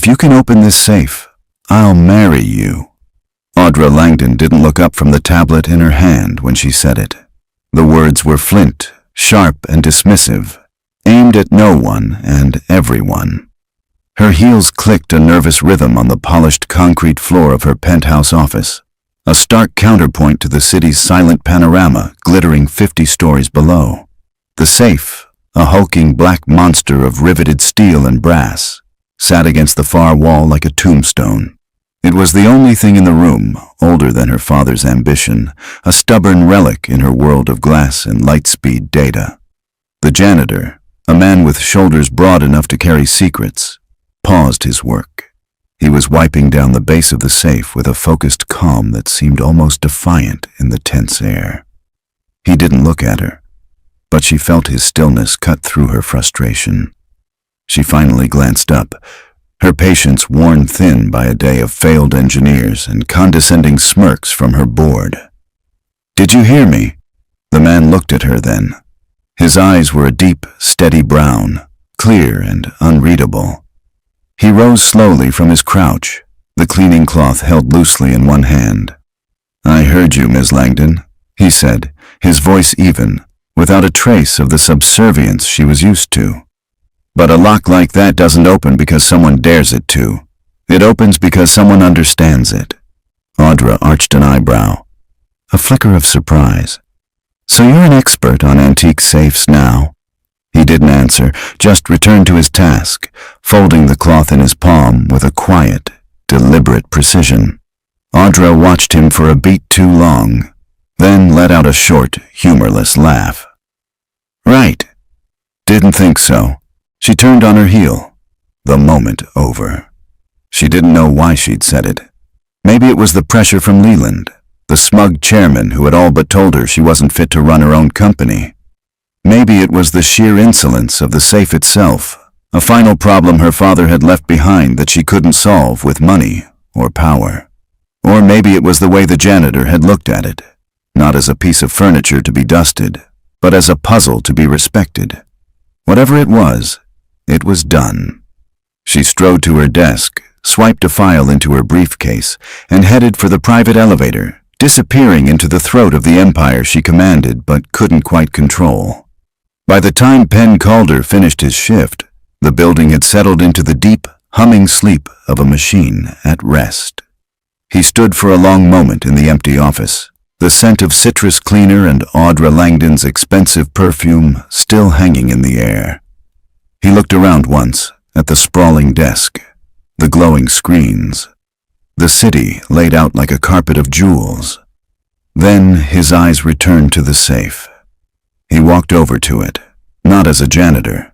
"If you can open this safe, I'll marry you." Audra Langdon didn't look up from the tablet in her hand when she said it. The words were flint, sharp and dismissive, aimed at no one and everyone. Her heels clicked a nervous rhythm on the polished concrete floor of her penthouse office, a stark counterpoint to the city's silent panorama glittering 50 stories below. The safe, a hulking black monster of riveted steel and brass, sat against the far wall like a tombstone. It was the only thing in the room older than her father's ambition, a stubborn relic in her world of glass and light-speed data. The janitor, a man with shoulders broad enough to carry secrets, paused his work. He was wiping down the base of the safe with a focused calm that seemed almost defiant in the tense air. He didn't look at her, but she felt his stillness cut through her frustration. She finally glanced up, her patience worn thin by a day of failed engineers and condescending smirks from her board. "Did you hear me?" The man looked at her then. His eyes were a deep, steady brown, clear and unreadable. He rose slowly from his crouch, the cleaning cloth held loosely in one hand. "I heard you, Miss Langdon," he said, his voice even, without a trace of the subservience she was used to. "But a lock like that doesn't open because someone dares it to. It opens because someone understands it." Audra arched an eyebrow, a flicker of surprise. "So you're an expert on antique safes now?" He didn't answer, just returned to his task, folding the cloth in his palm with a quiet, deliberate precision. Audra watched him for a beat too long, then let out a short, humorless laugh. "Right. Didn't think so." She turned on her heel, the moment over. She didn't know why she'd said it. Maybe it was the pressure from Leland, the smug chairman who had all but told her she wasn't fit to run her own company. Maybe it was the sheer insolence of the safe itself, a final problem her father had left behind that she couldn't solve with money or power. Or maybe it was the way the janitor had looked at it, not as a piece of furniture to be dusted, but as a puzzle to be respected. Whatever it was done. She strode to her desk, swiped a file into her briefcase, and headed for the private elevator, disappearing into the throat of the empire she commanded but couldn't quite control. By the time Penn Calder finished his shift, the building had settled into the deep, humming sleep of a machine at rest. He stood for a long moment in the empty office, the scent of citrus cleaner and Audra Langdon's expensive perfume still hanging in the air. He looked around once, at the sprawling desk, the glowing screens, the city laid out like a carpet of jewels. Then his eyes returned to the safe. He walked over to it, not as a janitor,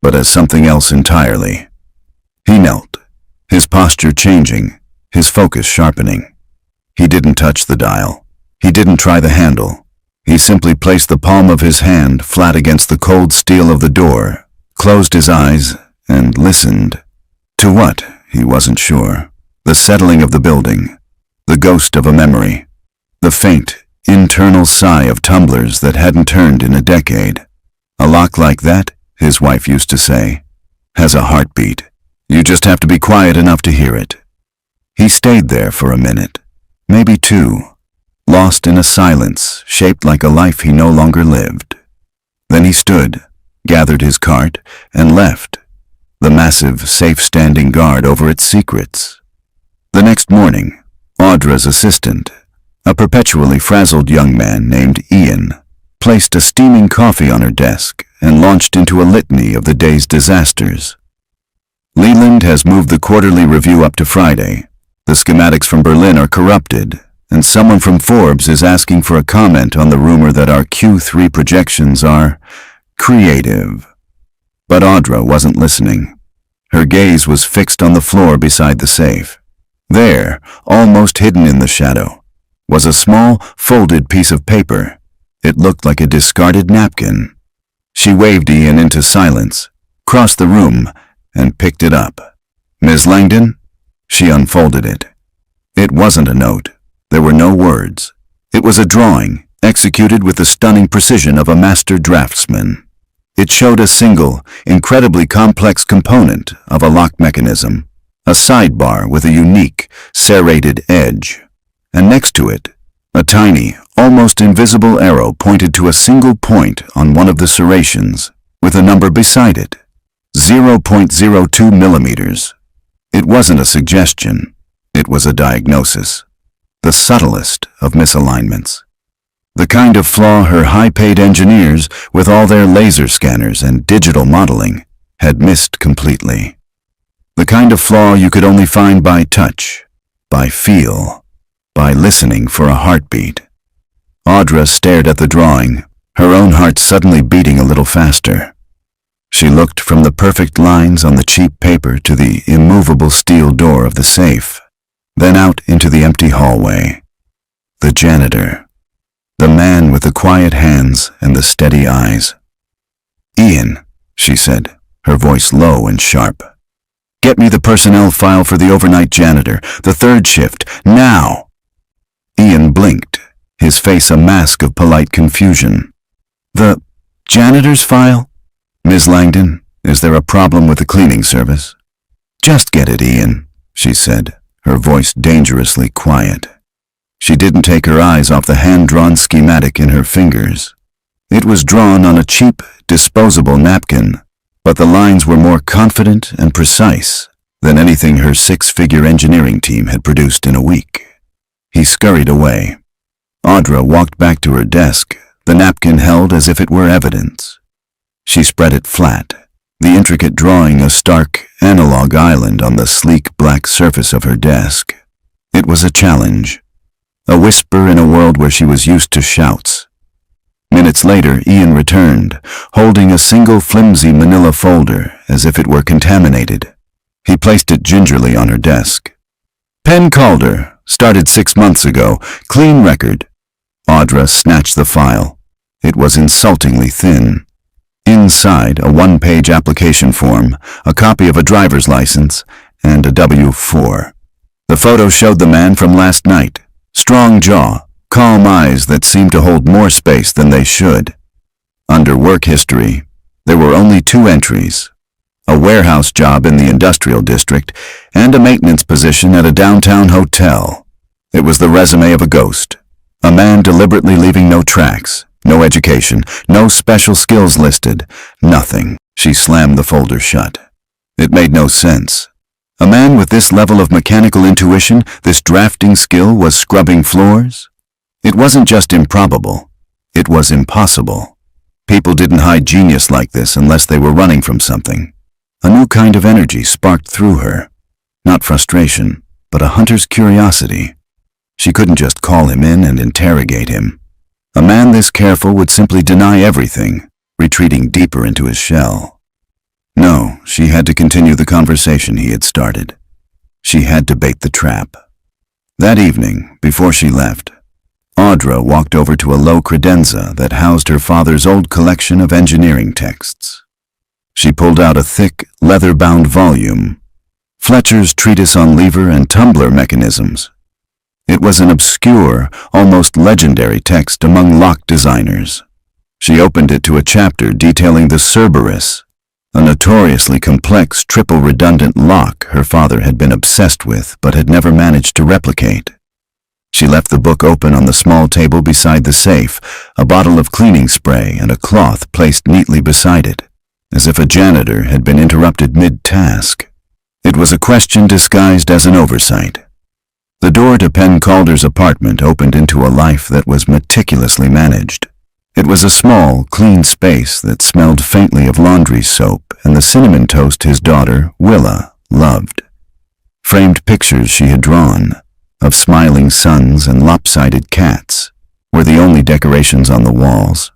but as something else entirely. He knelt, his posture changing, his focus sharpening. He didn't touch the dial. He didn't try the handle. He simply placed the palm of his hand flat against the cold steel of the door, closed his eyes, and listened. To what, he wasn't sure. The settling of the building, the ghost of a memory, the faint, internal sigh of tumblers that hadn't turned in a decade. A lock like that, his wife used to say, has a heartbeat. You just have to be quiet enough to hear it. He stayed there for a minute, maybe two, lost in a silence shaped like a life he no longer lived. Then he stood, gathered his cart, and left, the massive, safe-standing guard over its secrets. The next morning, Audra's assistant, a perpetually frazzled young man named Ian, placed a steaming coffee on her desk and launched into a litany of the day's disasters. Leland has moved the quarterly review up to Friday. The schematics from Berlin are corrupted, and someone from Forbes is asking for a comment on the rumor that our Q3 projections are creative. But Audra wasn't listening. Her gaze was fixed on the floor beside the safe. There, almost hidden in the shadow, was a small, folded piece of paper. It looked like a discarded napkin. She waved Ian into silence, crossed the room, and picked it up. "Ms. Langdon?" She unfolded it. It wasn't a note. There were no words. It was a drawing, executed with the stunning precision of a master draftsman. It showed a single, incredibly complex component of a lock mechanism, a sidebar with a unique, serrated edge, and next to it, a tiny, almost invisible arrow pointed to a single point on one of the serrations, with a number beside it, 0.02 millimeters. It wasn't a suggestion, it was a diagnosis, the subtlest of misalignments. The kind of flaw her high-paid engineers, with all their laser scanners and digital modeling, had missed completely. The kind of flaw you could only find by touch, by feel, by listening for a heartbeat. Audra stared at the drawing, her own heart suddenly beating a little faster. She looked from the perfect lines on the cheap paper to the immovable steel door of the safe, then out into the empty hallway. The janitor. The man with the quiet hands and the steady eyes. "Ian," she said, her voice low and sharp. "Get me the personnel file for the overnight janitor, the third shift, now!" Ian blinked, his face a mask of polite confusion. "The janitor's file? Ms. Langdon, is there a problem with the cleaning service?" "Just get it, Ian," she said, her voice dangerously quiet. She didn't take her eyes off the hand-drawn schematic in her fingers. It was drawn on a cheap, disposable napkin, but the lines were more confident and precise than anything her six-figure engineering team had produced in a week. He scurried away. Audra walked back to her desk, the napkin held as if it were evidence. She spread it flat, the intricate drawing a stark, analog island on the sleek black surface of her desk. It was a challenge. A whisper in a world where she was used to shouts. Minutes later, Ian returned, holding a single flimsy manila folder as if it were contaminated. He placed it gingerly on her desk. "Penn Calder, started 6 months ago, clean record." Audra snatched the file. It was insultingly thin. Inside, a one-page application form, a copy of a driver's license, and a W-4. The photo showed the man from last night. Strong jaw, calm eyes that seemed to hold more space than they should. Under work history, there were only 2 entries: a warehouse job in the industrial district and a maintenance position at a downtown hotel. It was the resume of a ghost, a man deliberately leaving no tracks, no education, no special skills listed, nothing. She slammed the folder shut. It made no sense. A man with this level of mechanical intuition, this drafting skill, was scrubbing floors? It wasn't just improbable. It was impossible. People didn't hide genius like this unless they were running from something. A new kind of energy sparked through her. Not frustration, but a hunter's curiosity. She couldn't just call him in and interrogate him. A man this careful would simply deny everything, retreating deeper into his shell. No, she had to continue the conversation he had started. She had to bait the trap. That evening, before she left, Audra walked over to a low credenza that housed her father's old collection of engineering texts. She pulled out a thick, leather-bound volume, Fletcher's Treatise on Lever and Tumbler Mechanisms. It was an obscure, almost legendary text among lock designers. She opened it to a chapter detailing the Cerberus, a notoriously complex triple-redundant lock her father had been obsessed with but had never managed to replicate. She left the book open on the small table beside the safe, a bottle of cleaning spray and a cloth placed neatly beside it, as if a janitor had been interrupted mid-task. It was a question disguised as an oversight. The door to Penn Calder's apartment opened into a life that was meticulously managed. It was a small, clean space that smelled faintly of laundry soap and the cinnamon toast his daughter, Willa, loved. Framed pictures she had drawn, of smiling suns and lopsided cats, were the only decorations on the walls.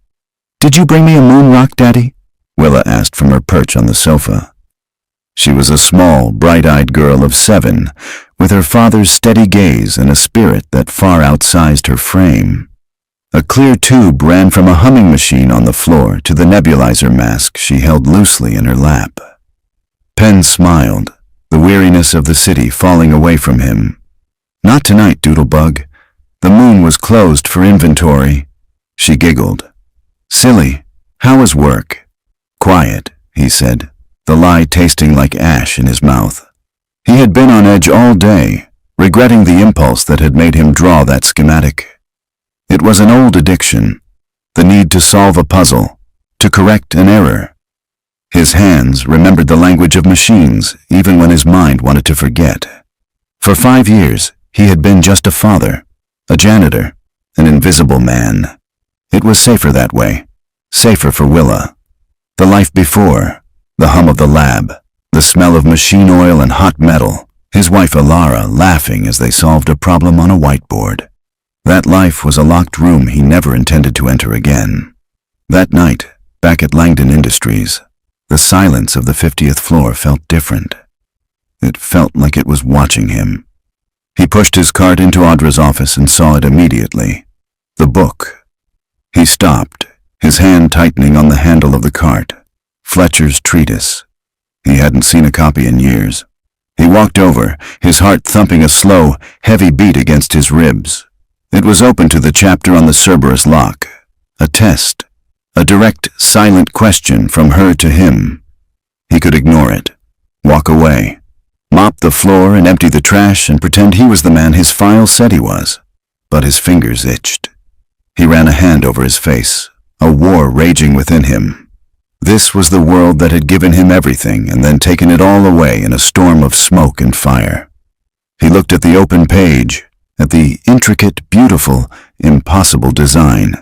"Did you bring me a moon rock, Daddy?" Willa asked from her perch on the sofa. She was a small, bright-eyed girl of 7, with her father's steady gaze and a spirit that far outsized her frame. A clear tube ran from a humming machine on the floor to the nebulizer mask she held loosely in her lap. Penn smiled, the weariness of the city falling away from him. "Not tonight, Doodlebug. The moon was closed for inventory." She giggled. "Silly. How was work?" "Quiet," he said, the lie tasting like ash in his mouth. He had been on edge all day, regretting the impulse that had made him draw that schematic. It was an old addiction, the need to solve a puzzle, to correct an error. His hands remembered the language of machines even when his mind wanted to forget. For 5 years, he had been just a father, a janitor, an invisible man. It was safer that way, safer for Willa. The life before, the hum of the lab, the smell of machine oil and hot metal, his wife Alara laughing as they solved a problem on a whiteboard. That life was a locked room he never intended to enter again. That night, back at Langdon Industries, the silence of the 50th floor felt different. It felt like it was watching him. He pushed his cart into Audra's office and saw it immediately. The book. He stopped, his hand tightening on the handle of the cart. Fletcher's treatise. He hadn't seen a copy in years. He walked over, his heart thumping a slow, heavy beat against his ribs. It was open to the chapter on the Cerberus lock. A test. A direct, silent question from her to him. He could ignore it, walk away, mop the floor and empty the trash and pretend he was the man his file said he was. But his fingers itched. He ran a hand over his face, a war raging within him. This was the world that had given him everything and then taken it all away in a storm of smoke and fire. He looked at the open page, at the intricate, beautiful, impossible design.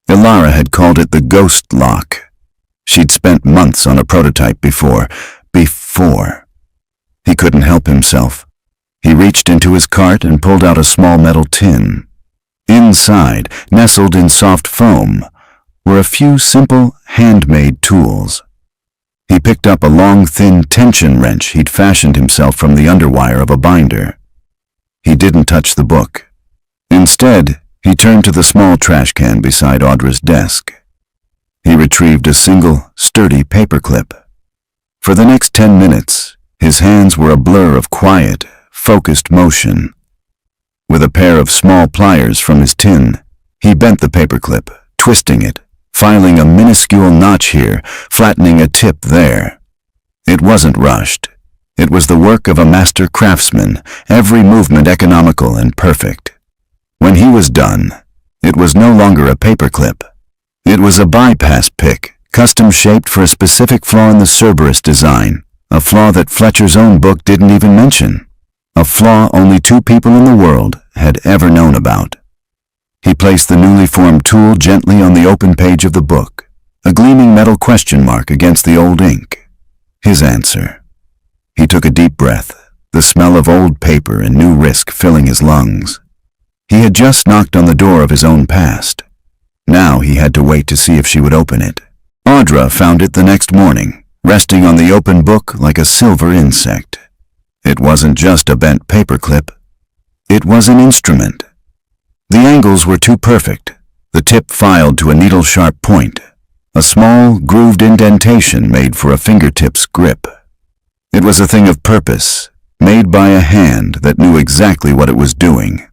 Alara had called it the ghost lock. She'd spent months on a prototype before. He couldn't help himself. He reached into his cart and pulled out a small metal tin. Inside, nestled in soft foam, were a few simple, handmade tools. He picked up a long, thin tension wrench he'd fashioned himself from the underwire of a binder. He didn't touch the book. Instead, he turned to the small trash can beside Audra's desk. He retrieved a single, sturdy paperclip. For the next 10 minutes, his hands were a blur of quiet, focused motion. With a pair of small pliers from his tin, he bent the paperclip, twisting it, filing a minuscule notch here, flattening a tip there. It wasn't rushed. It was the work of a master craftsman, every movement economical and perfect. When he was done, it was no longer a paperclip. It was a bypass pick, custom-shaped for a specific flaw in the Cerberus design, a flaw that Fletcher's own book didn't even mention, a flaw only 2 people in the world had ever known about. He placed the newly formed tool gently on the open page of the book, a gleaming metal question mark against the old ink. His answer. He took a deep breath, the smell of old paper and new risk filling his lungs. He had just knocked on the door of his own past. Now he had to wait to see if she would open it. Audra found it the next morning, resting on the open book like a silver insect. It wasn't just a bent paperclip. It was an instrument. The angles were too perfect, the tip filed to a needle-sharp point, a small, grooved indentation made for a fingertip's grip. It was a thing of purpose, made by a hand that knew exactly what it was doing.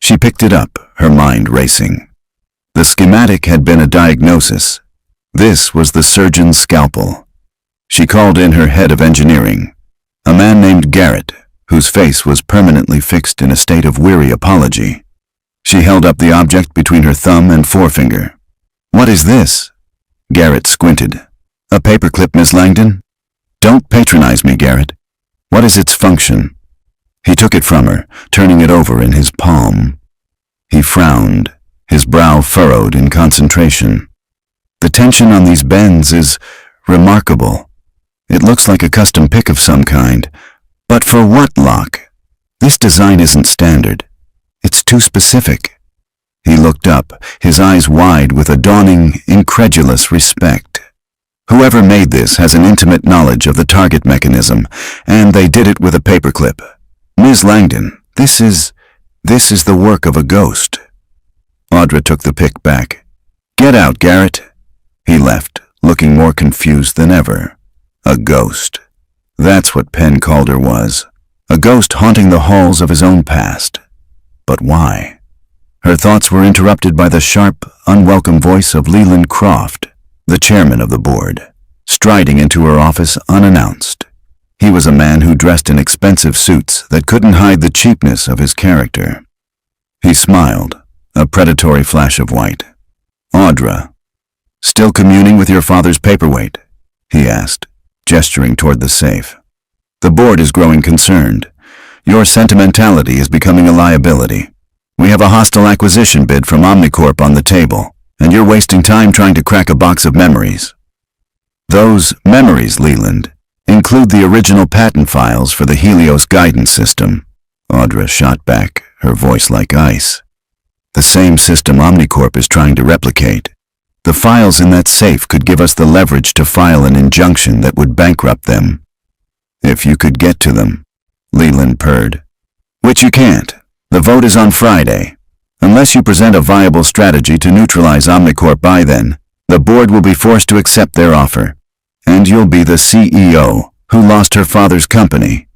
She picked it up, her mind racing. The schematic had been a diagnosis. This was the surgeon's scalpel. She called in her head of engineering, a man named Garrett, whose face was permanently fixed in a state of weary apology. She held up the object between her thumb and forefinger. "What is this?" Garrett squinted. "A paperclip, Miss Langdon?" "Don't patronize me, Garrett. What is its function?" He took it from her, turning it over in his palm. He frowned, his brow furrowed in concentration. "The tension on these bends is remarkable. It looks like a custom pick of some kind. But for what, Locke? This design isn't standard. It's too specific." He looked up, his eyes wide with a dawning, incredulous respect. "Whoever made this has an intimate knowledge of the target mechanism, and they did it with a paperclip. Ms. Langdon, this is the work of a ghost." Audra took the pick back. "Get out, Garrett." He left, looking more confused than ever. A ghost. That's what Penn Calder was. A ghost haunting the halls of his own past. But why? Her thoughts were interrupted by the sharp, unwelcome voice of Leland Croft, the chairman of the board, striding into her office unannounced. He was a man who dressed in expensive suits that couldn't hide the cheapness of his character. He smiled, a predatory flash of white. "Audra, still communing with your father's paperweight?" he asked, gesturing toward the safe. "The board is growing concerned. Your sentimentality is becoming a liability. We have a hostile acquisition bid from Omnicorp on the table, and you're wasting time trying to crack a box of memories." "Those memories, Leland, include the original patent files for the Helios guidance system," Audra shot back, her voice like ice. "The same system Omnicorp is trying to replicate. The files in that safe could give us the leverage to file an injunction that would bankrupt them." "If you could get to them," Leland purred. "Which you can't. The vote is on Friday. Unless you present a viable strategy to neutralize Omnicorp by then, the board will be forced to accept their offer. And you'll be the CEO who lost her father's company."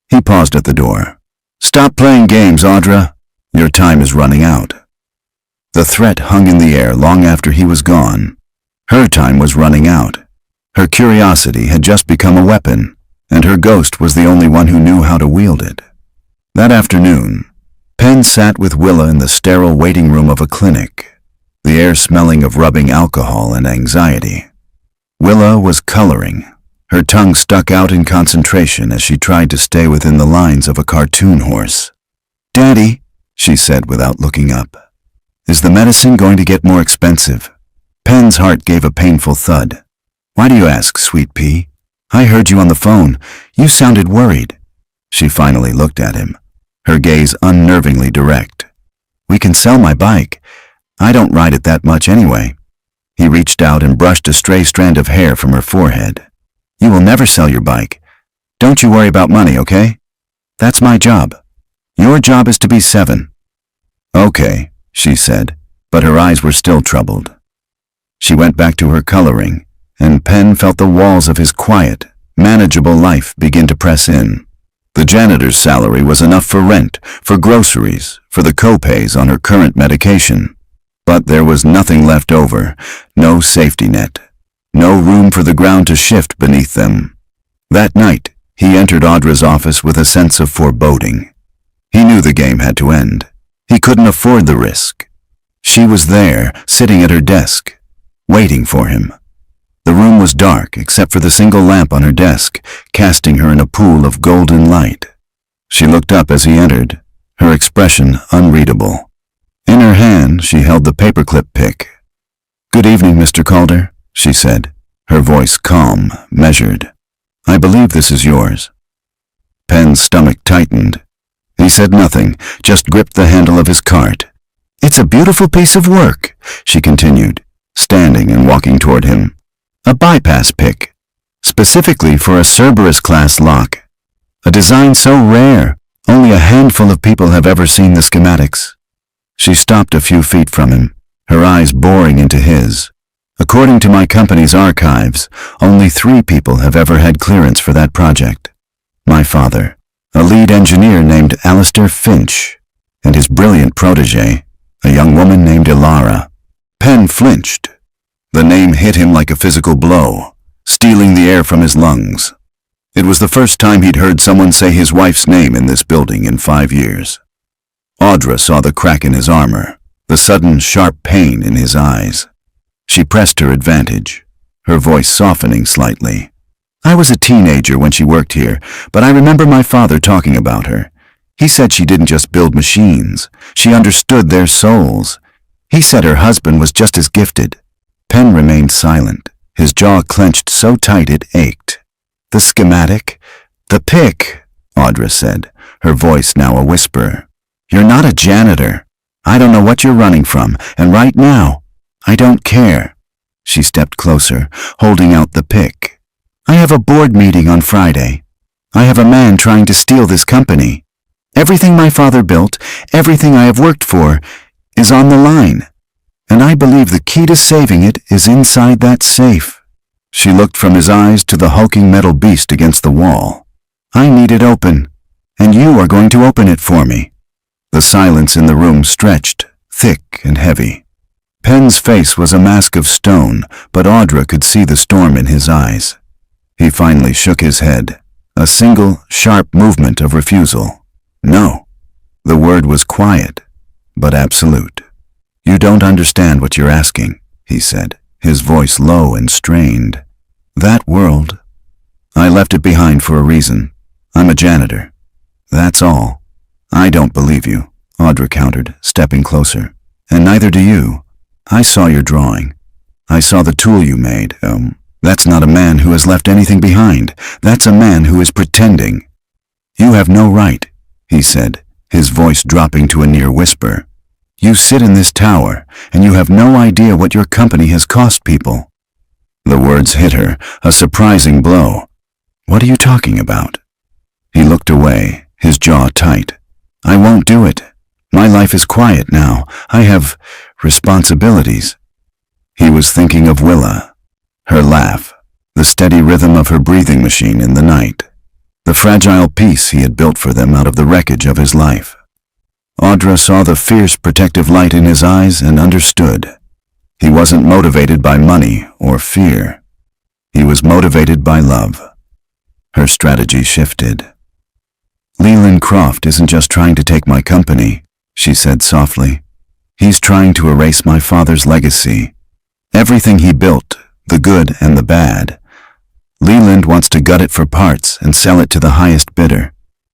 He paused at the door. "Stop playing games, Audra. Your time is running out." The threat hung in the air long after he was gone. Her time was running out. Her curiosity had just become a weapon, and her ghost was the only one who knew how to wield it. That afternoon, Penn sat with Willa in the sterile waiting room of a clinic, the air smelling of rubbing alcohol and anxiety. Willa was coloring, her tongue stuck out in concentration as she tried to stay within the lines of a cartoon horse. "Daddy," she said without looking up, "is the medicine going to get more expensive?" Penn's heart gave a painful thud. "Why do you ask, sweet pea? I heard you on the phone. You sounded worried." She finally looked at him, her gaze unnervingly direct. "We can sell my bike. I don't ride it that much anyway." He reached out and brushed a stray strand of hair from her forehead. "You will never sell your bike. Don't you worry about money, okay? That's my job. Your job is to be 7. "Okay," she said, but her eyes were still troubled. She went back to her coloring, and Penn felt the walls of his quiet, manageable life begin to press in. The janitor's salary was enough for rent, for groceries, for the co-pays on her current medication. But there was nothing left over, no safety net, no room for the ground to shift beneath them. That night, he entered Audra's office with a sense of foreboding. He knew the game had to end. He couldn't afford the risk. She was there, sitting at her desk, waiting for him. The room was dark except for the single lamp on her desk, casting her in a pool of golden light. She looked up as he entered, her expression unreadable. In her hand, she held the paperclip pick. "Good evening, Mr. Calder," she said, her voice calm, measured. "I believe this is yours." Penn's stomach tightened. He said nothing, just gripped the handle of his cart. "It's a beautiful piece of work," she continued, standing and walking toward him. "A bypass pick, specifically for a Cerberus-class lock. A design so rare, only a handful of people have ever seen the schematics." She stopped a few feet from him, her eyes boring into his. "According to my company's archives, only 3 people have ever had clearance for that project. My father, a lead engineer named Alistair Finch, and his brilliant protege, a young woman named Ilara." Penn flinched. The name hit him like a physical blow, stealing the air from his lungs. It was the first time he'd heard someone say his wife's name in this building in 5 years. Audra saw the crack in his armor, the sudden sharp pain in his eyes. She pressed her advantage, her voice softening slightly. "I was a teenager when she worked here, but I remember my father talking about her. He said she didn't just build machines, she understood their souls. He said her husband was just as gifted." Penn remained silent, his jaw clenched so tight it ached. "The schematic? The pick," Audra said, her voice now a whisper. "You're not a janitor. I don't know what you're running from, and right now, I don't care." She stepped closer, holding out the pick. "I have a board meeting on Friday. I have a man trying to steal this company. Everything my father built, everything I have worked for, is on the line. And I believe the key to saving it is inside that safe." She looked from his eyes to the hulking metal beast against the wall. "I need it open, and you are going to open it for me." The silence in the room stretched, thick and heavy. Penn's face was a mask of stone, but Audra could see the storm in his eyes. He finally shook his head, A single, sharp movement of refusal. No. The word was quiet, but absolute. You don't understand what you're asking, he said, his voice low and strained. That world, I left it behind for a reason. I'm a janitor. That's all. I don't believe you, Audra countered, stepping closer. And neither do you. I saw your drawing. I saw the tool you made. That's not a man who has left anything behind. That's a man who is pretending. You have no right, he said, his voice dropping to a near whisper. You sit in this tower, and you have no idea what your company has cost people. The words hit her, a surprising blow. What are you talking about? He looked away, his jaw tight. I won't do it. My life is quiet now. I have responsibilities. He was thinking of Willa, her laugh, the steady rhythm of her breathing machine in the night, the fragile peace he had built for them out of the wreckage of his life. Audra saw the fierce protective light in his eyes and understood. He wasn't motivated by money or fear. He was motivated by love. Her strategy shifted. Leland Croft isn't just trying to take my company, she said softly. He's trying to erase my father's legacy. Everything he built, the good and the bad. Leland wants to gut it for parts and sell it to the highest bidder.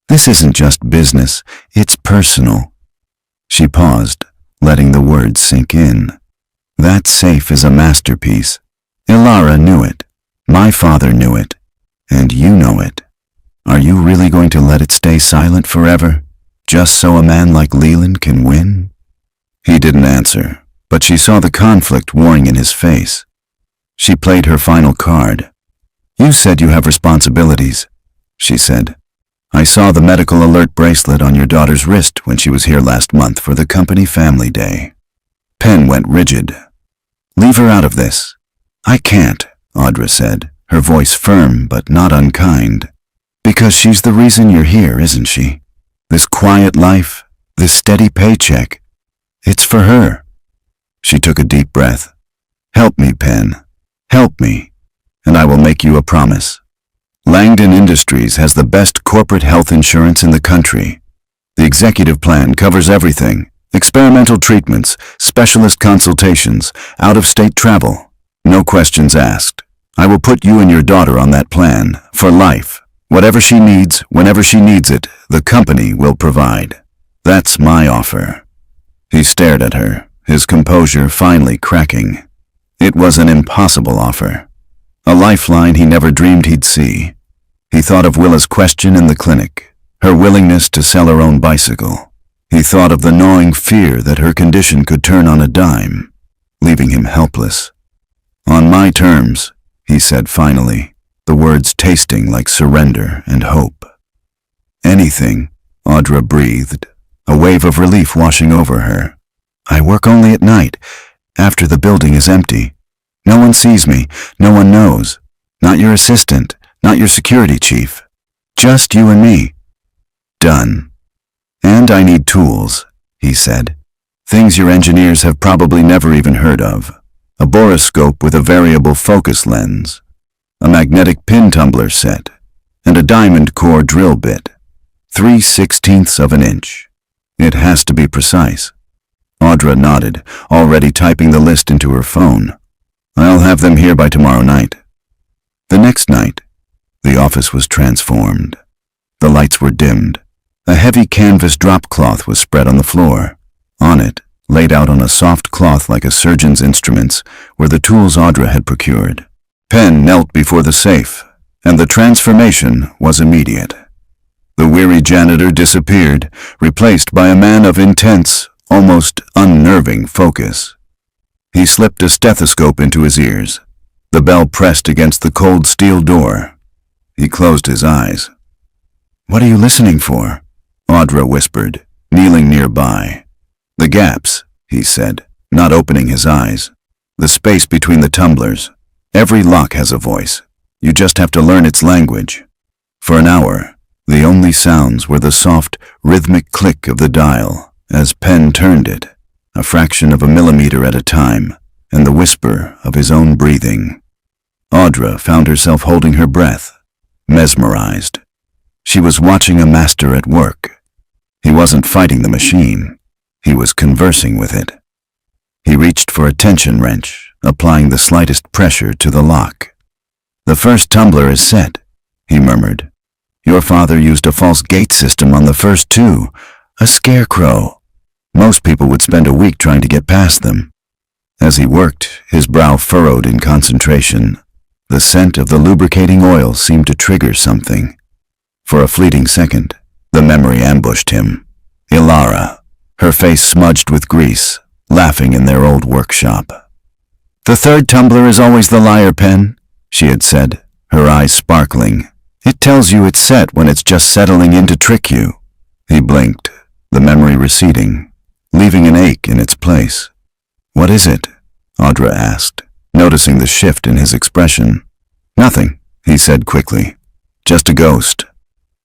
This isn't just business, it's personal. She paused, letting the words sink in. That safe is a masterpiece. Ilara knew it. My father knew it. And you know it. Are you really going to let it stay silent forever, just so a man like Leland can win? He didn't answer, but she saw the conflict warring in his face. She played her final card. You said you have responsibilities, she said. I saw the medical alert bracelet on your daughter's wrist when she was here last month for the company family day. Penn went rigid. Leave her out of this. I can't, Audra said, her voice firm but not unkind. Because she's the reason you're here, isn't she? This quiet life, this steady paycheck. It's for her. She took a deep breath. Help me, Penn. Help me, and I will make you a promise. Langdon Industries has the best corporate health insurance in the country. The executive plan covers everything. Experimental treatments, specialist consultations, out-of-state travel. No questions asked. I will put you and your daughter on that plan, for life. Whatever she needs, whenever she needs it, the company will provide. That's my offer. He stared at her, his composure finally cracking. It was an impossible offer. A lifeline he never dreamed he'd see. He thought of Willa's question in the clinic, her willingness to sell her own bicycle. He thought of the gnawing fear that her condition could turn on a dime, leaving him helpless. On my terms, he said finally, the words tasting like surrender and hope. Anything, Audra breathed, a wave of relief washing over her. I work only at night, after the building is empty. No one sees me, no one knows. Not your assistant, not your security chief. Just you and me. Done. And I need tools, he said. Things your engineers have probably never even heard of. A borescope with a variable focus lens, a magnetic pin tumbler set, and a diamond core drill bit. 3/16 of an inch. It has to be precise. Audra nodded, already typing the list into her phone. I'll have them here by tomorrow night. The next night, the office was transformed. The lights were dimmed. A heavy canvas drop cloth was spread on the floor. On it, laid out on a soft cloth like a surgeon's instruments, were the tools Audra had procured. Penn knelt before the safe, and the transformation was immediate. The weary janitor disappeared, replaced by a man of intense, almost unnerving focus. He slipped a stethoscope into his ears. The bell pressed against the cold steel door. He closed his eyes. What are you listening for? Audra whispered, kneeling nearby. The gaps, he said, not opening his eyes. The space between the tumblers. Every lock has a voice. You just have to learn its language. For an hour, the only sounds were the soft, rhythmic click of the dial as Penn turned it, a fraction of a millimeter at a time, and the whisper of his own breathing. Audra found herself holding her breath, mesmerized. She was watching a master at work. He wasn't fighting the machine. He was conversing with it. He reached for a tension wrench, applying the slightest pressure to the lock. "The first tumbler is set," he murmured. "Your father used a false gate system on the first two, a scarecrow. Most people would spend a week trying to get past them." As he worked, his brow furrowed in concentration. The scent of the lubricating oil seemed to trigger something. For a fleeting second, the memory ambushed him. Ilara, her face smudged with grease, laughing in their old workshop. "The third tumbler is always the liar, Pen," she had said, her eyes sparkling. "It tells you it's set when it's just settling in to trick you." He blinked, the memory receding, leaving an ache in its place. "What is it?" Audra asked, noticing the shift in his expression. "Nothing," he said quickly. "Just a ghost."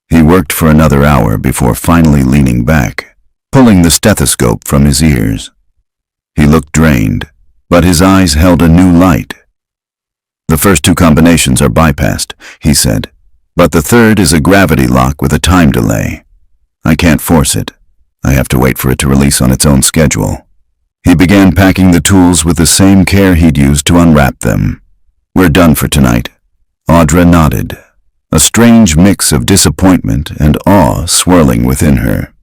He worked for another hour before finally leaning back, pulling the stethoscope from his ears. He looked drained, but his eyes held a new light. "The first two combinations are bypassed," he said, "but the third is a gravity lock with a time delay. I can't force it. I have to wait for it to release on its own schedule." He began packing the tools with the same care he'd used to unwrap them. "We're done for tonight." Audra nodded, a strange mix of disappointment and awe swirling within her.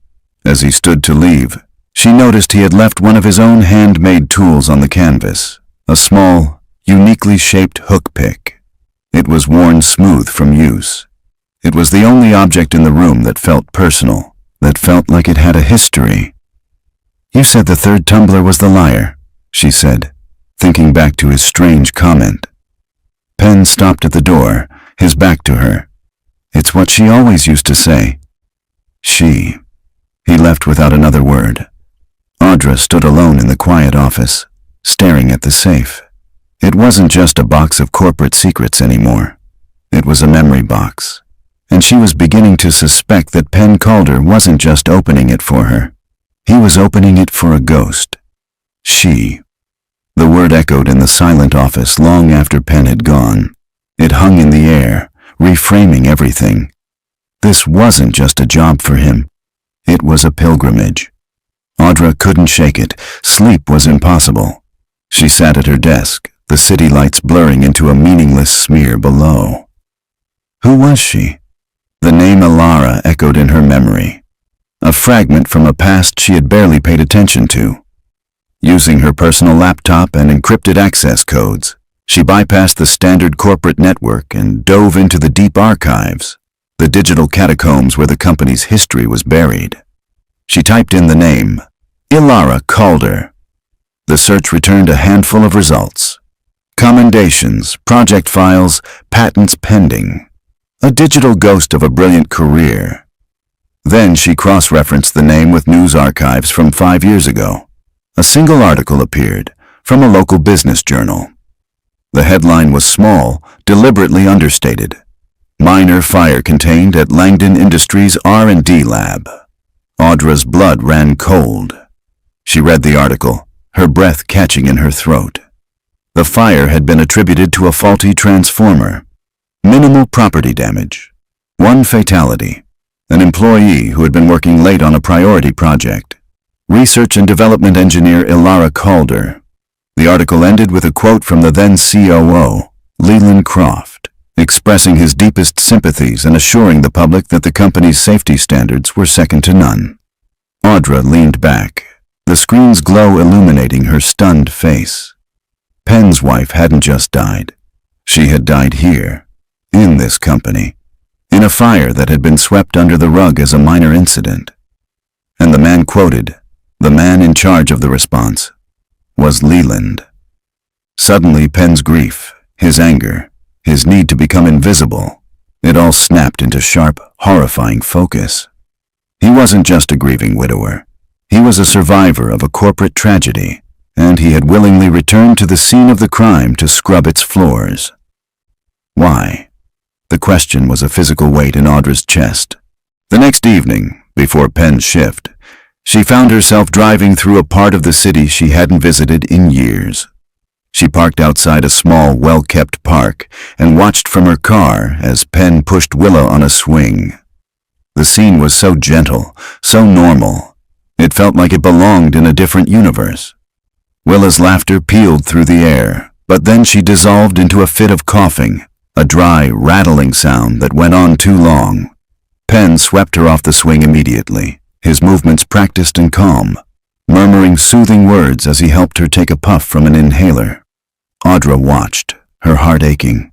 As he stood to leave, she noticed he had left one of his own handmade tools on the canvas, a small, uniquely shaped hook pick. It was worn smooth from use. It was the only object in the room that felt personal, that felt like it had a history. "You said the third tumbler was the liar," she said, thinking back to his strange comment. Pen stopped at the door, his back to her. "It's what she always used to say." She. He left without another word. Audra stood alone in the quiet office, staring at the safe. It wasn't just a box of corporate secrets anymore. It was a memory box, and she was beginning to suspect that Pen Calder wasn't just opening it for her. He was opening it for a ghost. She. The word echoed in the silent office long after Pen had gone. It hung in the air, reframing everything. This wasn't just a job for him. It was a pilgrimage. Audra couldn't shake it. Sleep was impossible. She sat at her desk, the city lights blurring into a meaningless smear below. Who was she? The name Ilara echoed in her memory, a fragment from a past she had barely paid attention to. Using her personal laptop and encrypted access codes, she bypassed the standard corporate network and dove into the deep archives, the digital catacombs where the company's history was buried. She typed in the name, Ilara Calder. The search returned a handful of results. Commendations, project files, patents pending. A digital ghost of a brilliant career. Then she cross-referenced the name with news archives from 5 years ago. A single article appeared from a local business journal. The headline was small, deliberately understated. Minor fire contained at Langdon Industries R&D lab. Audra's blood ran cold. She read the article, her breath catching in her throat. The fire had been attributed to a faulty transformer. Minimal property damage. One fatality. An employee who had been working late on a priority project. Research and development engineer Ilara Calder. The article ended with a quote from the then COO, Leland Croft, expressing his deepest sympathies and assuring the public that the company's safety standards were second to none. Audra leaned back, the screen's glow illuminating her stunned face. Pen's wife hadn't just died. She had died here, in this company, in a fire that had been swept under the rug as a minor incident. And the man quoted, the man in charge of the response, was Leland. Suddenly, Pen's grief, his anger, his need to become invisible, it all snapped into sharp, horrifying focus. He wasn't just a grieving widower. He was a survivor of a corporate tragedy, and he had willingly returned to the scene of the crime to scrub its floors. Why? The question was a physical weight in Audra's chest. The next evening, before Pen's shift, she found herself driving through a part of the city she hadn't visited in years. She parked outside a small, well-kept park and watched from her car as Pen pushed Willa on a swing. The scene was so gentle, so normal. It felt like it belonged in a different universe. Willa's laughter pealed through the air, but then she dissolved into a fit of coughing, a dry, rattling sound that went on too long. Penn swept her off the swing immediately, his movements practiced and calm, murmuring soothing words as he helped her take a puff from an inhaler. Audra watched, her heart aching.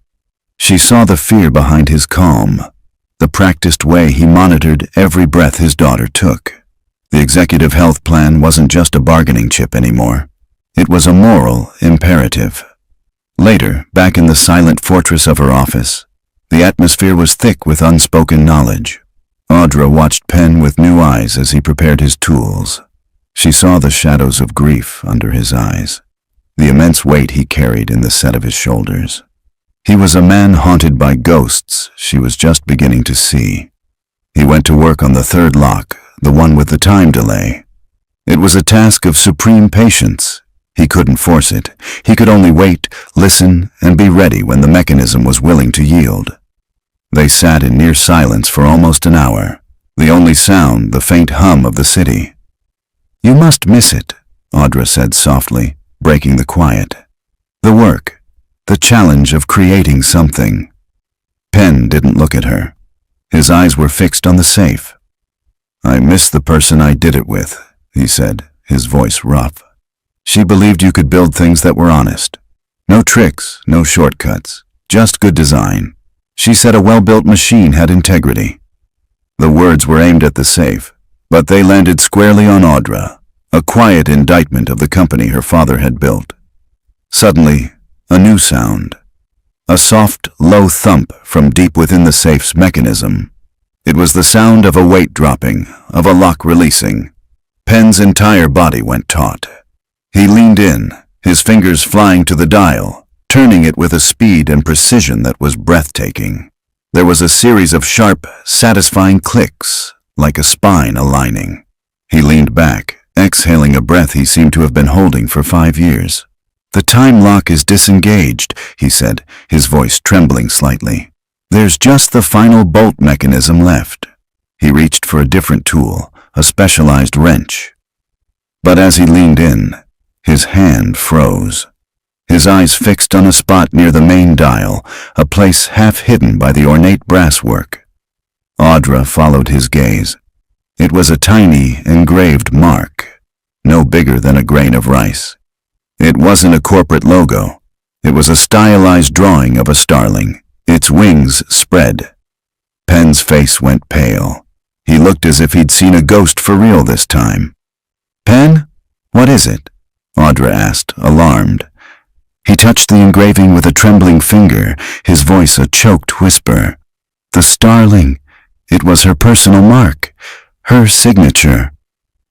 She saw the fear behind his calm, the practiced way he monitored every breath his daughter took. The executive health plan wasn't just a bargaining chip anymore. It was a moral imperative. Later, back in the silent fortress of her office, the atmosphere was thick with unspoken knowledge. Audra watched Penn with new eyes as he prepared his tools. She saw the shadows of grief under his eyes, the immense weight he carried in the set of his shoulders. He was a man haunted by ghosts she was just beginning to see. He went to work on the third lock, the one with the time delay. It was a task of supreme patience. He couldn't force it. He could only wait, listen, and be ready when the mechanism was willing to yield. They sat in near silence for almost an hour, the only sound the faint hum of the city. "You must miss it," Audra said softly, breaking the quiet. "The work, the challenge of creating something." Penn didn't look at her. His eyes were fixed on the safe. "I miss the person I did it with," he said, his voice rough. "She believed you could build things that were honest. No tricks, no shortcuts, just good design. She said a well-built machine had integrity." The words were aimed at the safe, but they landed squarely on Audra, a quiet indictment of the company her father had built. Suddenly, a new sound. A soft, low thump from deep within the safe's mechanism. It was the sound of a weight dropping, of a lock releasing. Penn's entire body went taut. He leaned in, his fingers flying to the dial, turning it with a speed and precision that was breathtaking. There was a series of sharp, satisfying clicks, like a spine aligning. He leaned back, exhaling a breath he seemed to have been holding for 5 years. "The time lock is disengaged," he said, his voice trembling slightly. "There's just the final bolt mechanism left." He reached for a different tool, a specialized wrench. But as he leaned in, his hand froze. His eyes fixed on a spot near the main dial, a place half hidden by the ornate brasswork. Audra followed his gaze. It was a tiny, engraved mark, no bigger than a grain of rice. It wasn't a corporate logo. It was a stylized drawing of a starling, its wings spread. Penn's face went pale. He looked as if he'd seen a ghost for real this time. "Penn, what is it?" Audra asked, alarmed. He touched the engraving with a trembling finger, his voice a choked whisper. "The starling. It was her personal mark, her signature."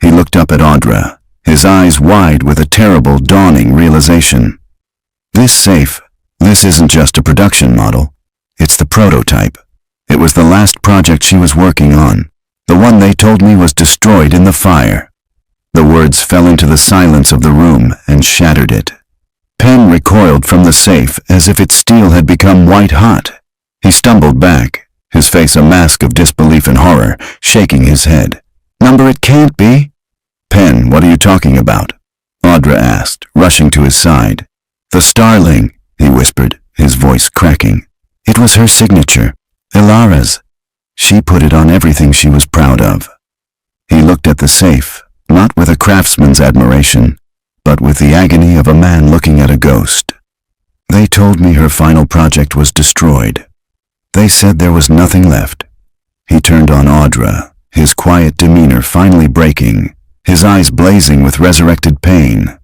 He looked up at Audra, his eyes wide with a terrible, dawning realization. "This safe, this isn't just a production model. It's the prototype. It was the last project she was working on, the one they told me was destroyed in the fire." The words fell into the silence of the room and shattered it. Penn recoiled from the safe as if its steel had become white-hot. He stumbled back, his face a mask of disbelief and horror, shaking his head. "Number, it can't be." "Penn, what are you talking about?" Audra asked, rushing to his side. "The starling," he whispered, his voice cracking. "It was her signature, Ilara's. She put it on everything she was proud of." He looked at the safe, not with a craftsman's admiration, but with the agony of a man looking at a ghost. "They told me her final project was destroyed. They said there was nothing left." He turned on Audra, his quiet demeanor finally breaking, his eyes blazing with resurrected pain.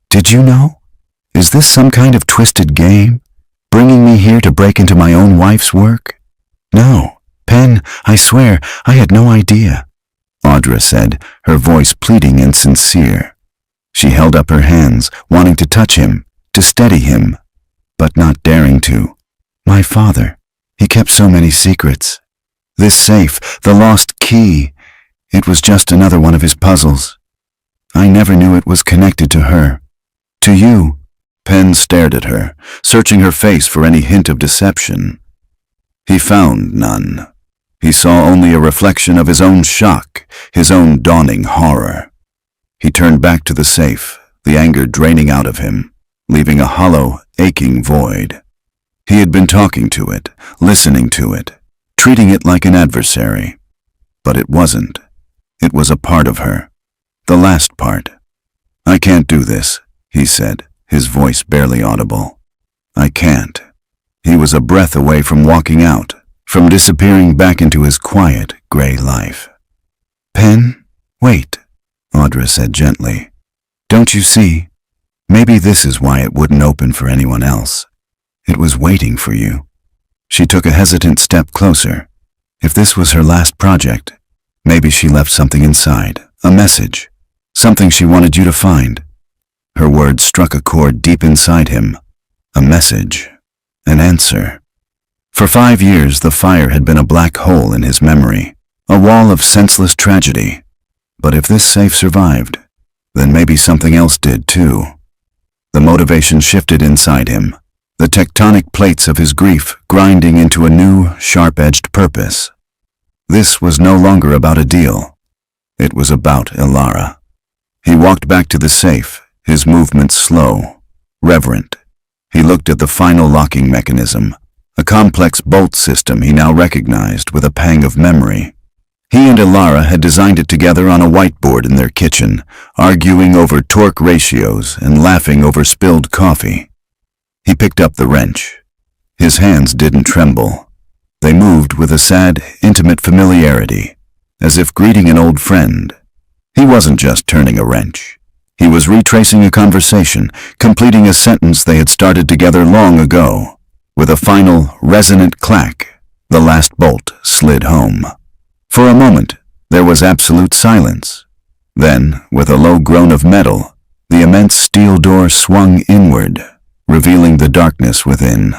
"Did you know? Is this some kind of twisted game? Bringing me here to break into my own wife's work?" "No, Penn, I swear, I had no idea," Audra said, her voice pleading and sincere. She held up her hands, wanting to touch him, to steady him, but not daring to. "My father, he kept so many secrets. This safe, the lost key, it was just another one of his puzzles. I never knew it was connected to her. To you." Penn stared at her, searching her face for any hint of deception. He found none. He saw only a reflection of his own shock, his own dawning horror. He turned back to the safe, the anger draining out of him, leaving a hollow, aching void. He had been talking to it, listening to it, treating it like an adversary. But it wasn't. It was a part of her. The last part. "I can't do this," he said, his voice barely audible. "I can't." He was a breath away from walking out, from disappearing back into his quiet, gray life. "Pen, wait," Audra said gently. "Don't you see? Maybe this is why it wouldn't open for anyone else. It was waiting for you." She took a hesitant step closer. If this was her last project, maybe she left something inside, a message, something she wanted you to find. Her words struck a chord deep inside him. A message, an answer. For 5 years, the fire had been a black hole in his memory, a wall of senseless tragedy. But if this safe survived, then maybe something else did too. The motivation shifted inside him, the tectonic plates of his grief grinding into a new, sharp-edged purpose. This was no longer about a deal. It was about Ilara. He walked back to the safe, his movements slow, reverent. He looked at the final locking mechanism, a complex bolt system he now recognized with a pang of memory. He and Ilara had designed it together on a whiteboard in their kitchen, arguing over torque ratios and laughing over spilled coffee. He picked up the wrench. His hands didn't tremble. They moved with a sad, intimate familiarity, as if greeting an old friend. He wasn't just turning a wrench. He was retracing a conversation, completing a sentence they had started together long ago. With a final, resonant clack, the last bolt slid home. For a moment, there was absolute silence. Then, with a low groan of metal, the immense steel door swung inward, revealing the darkness within.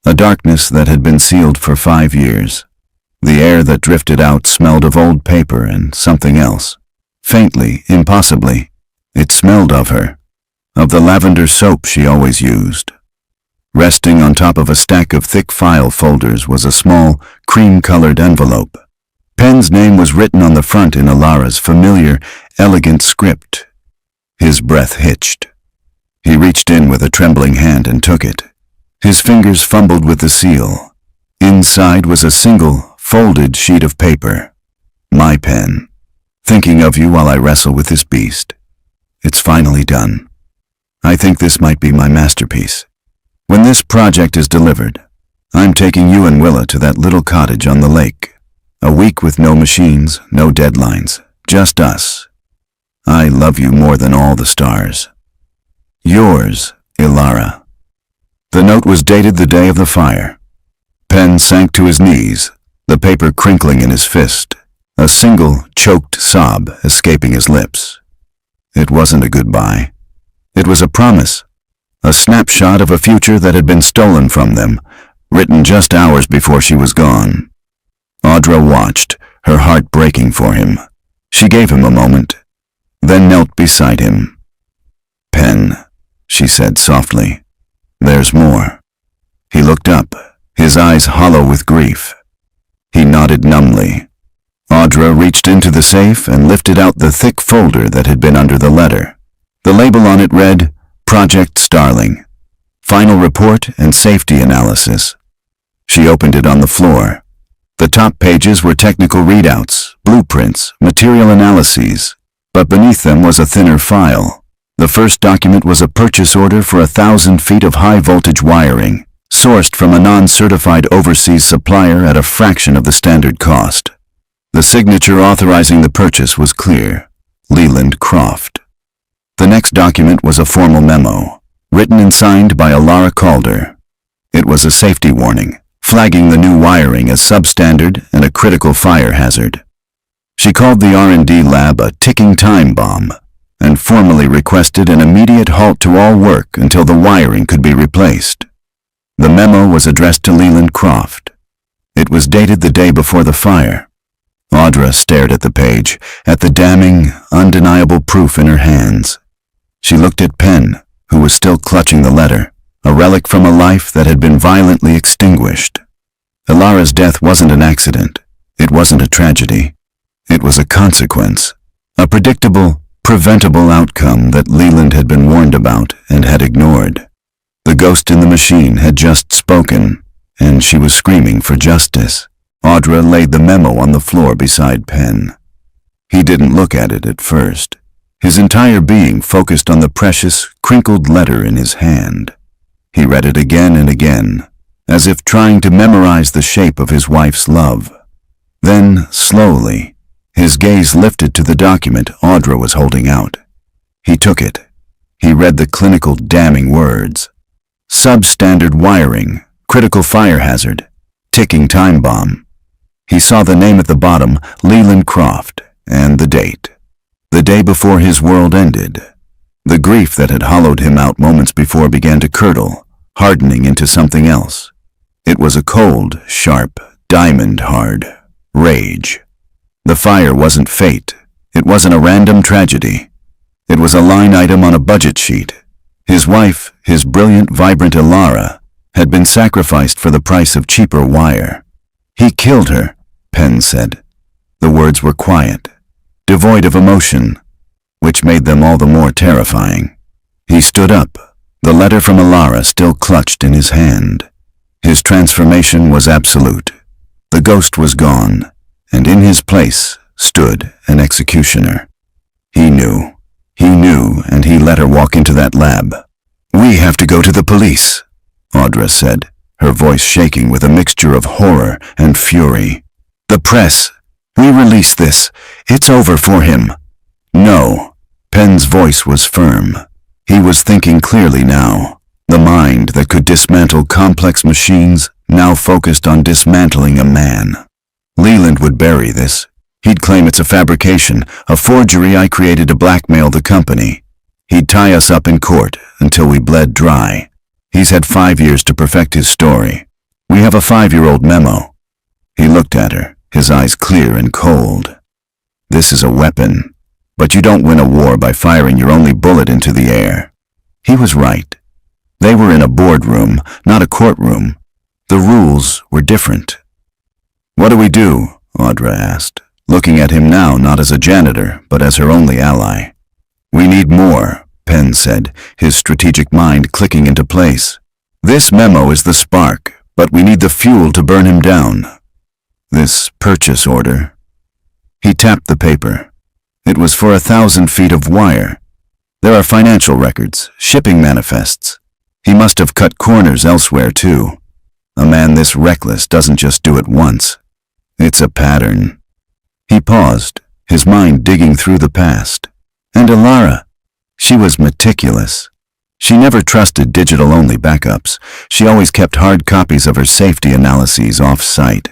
A darkness that had been sealed for 5 years. The air that drifted out smelled of old paper and something else. Faintly, impossibly, it smelled of her, of the lavender soap she always used. Resting on top of a stack of thick file folders was a small, cream-colored envelope. Pen's name was written on the front in Ilara's familiar, elegant script. His breath hitched. He reached in with a trembling hand and took it. His fingers fumbled with the seal. Inside was a single, folded sheet of paper. "My pen. Thinking of you while I wrestle with this beast. It's finally done. I think this might be my masterpiece. When this project is delivered, I'm taking you and Willa to that little cottage on the lake. A week with no machines, no deadlines, just us. I love you more than all the stars. Yours, Ilara." The note was dated the day of the fire. Pen sank to his knees, the paper crinkling in his fist, a single, choked sob escaping his lips. It wasn't a goodbye. It was a promise, a snapshot of a future that had been stolen from them, written just hours before she was gone. Audra watched, her heart breaking for him. She gave him a moment, then knelt beside him. "Pen," she said softly, "there's more." He looked up, his eyes hollow with grief. He nodded numbly. Audra reached into the safe and lifted out the thick folder that had been under the letter. The label on it read, "Project Starling. Final report and safety analysis." She opened it on the floor. The top pages were technical readouts, blueprints, material analyses, but beneath them was a thinner file. The first document was a purchase order for 1,000 feet of high-voltage wiring, sourced from a non-certified overseas supplier at a fraction of the standard cost. The signature authorizing the purchase was clear: Leland Croft. The next document was a formal memo, written and signed by Ilara Calder. It was a safety warning, flagging the new wiring as substandard and a critical fire hazard. She called the R&D lab a ticking time bomb and formally requested an immediate halt to all work until the wiring could be replaced. The memo was addressed to Leland Croft. It was dated the day before the fire. Audra stared at the page, at the damning, undeniable proof in her hands. She looked at Pen, who was still clutching the letter, a relic from a life that had been violently extinguished. Ilara's death wasn't an accident. It wasn't a tragedy. It was a consequence. A predictable, preventable outcome that Leland had been warned about and had ignored. The ghost in the machine had just spoken, and she was screaming for justice. Audra laid the memo on the floor beside Penn. He didn't look at it at first. His entire being focused on the precious, crinkled letter in his hand. He read it again and again, as if trying to memorize the shape of his wife's love. Then, slowly, his gaze lifted to the document Audra was holding out. He took it. He read the clinical, damning words. Substandard wiring, critical fire hazard, ticking time bomb. He saw the name at the bottom, Leland Croft, and the date. The day before his world ended. The grief that had hollowed him out moments before began to curdle, hardening into something else. It was a cold, sharp, diamond-hard rage. The fire wasn't fate. It wasn't a random tragedy. It was a line item on a budget sheet. His wife, his brilliant, vibrant Ilara, had been sacrificed for the price of cheaper wire. He killed her, Penn said. The words were quiet, devoid of emotion, which made them all the more terrifying. He stood up, the letter from Ilara still clutched in his hand. His transformation was absolute. The ghost was gone, and in his place stood an executioner. He knew, and he let her walk into that lab. "We have to go to the police," Audra said, her voice shaking with a mixture of horror and fury. "The press. We release this. It's over for him." "No." Penn's voice was firm. He was thinking clearly now. The mind that could dismantle complex machines now focused on dismantling a man. Leland would bury this. He'd claim it's a fabrication, a forgery I created to blackmail the company. He'd tie us up in court until we bled dry. He's had 5 years to perfect his story. We have a 5-year-old memo. He looked at her, his eyes clear and cold. "This is a weapon, but you don't win a war by firing your only bullet into the air." He was right. They were in a boardroom, not a courtroom. The rules were different. "What do we do?" Audra asked, looking at him now not as a janitor, but as her only ally. "We need more," Penn said, his strategic mind clicking into place. "This memo is the spark, but we need the fuel to burn him down. This purchase order." He tapped the paper. It was for 1,000 feet of wire. There are financial records, shipping manifests. He must have cut corners elsewhere, too. A man this reckless doesn't just do it once. It's a pattern. He paused, his mind digging through the past. And Ilara, she was meticulous. She never trusted digital-only backups. She always kept hard copies of her safety analyses off-site.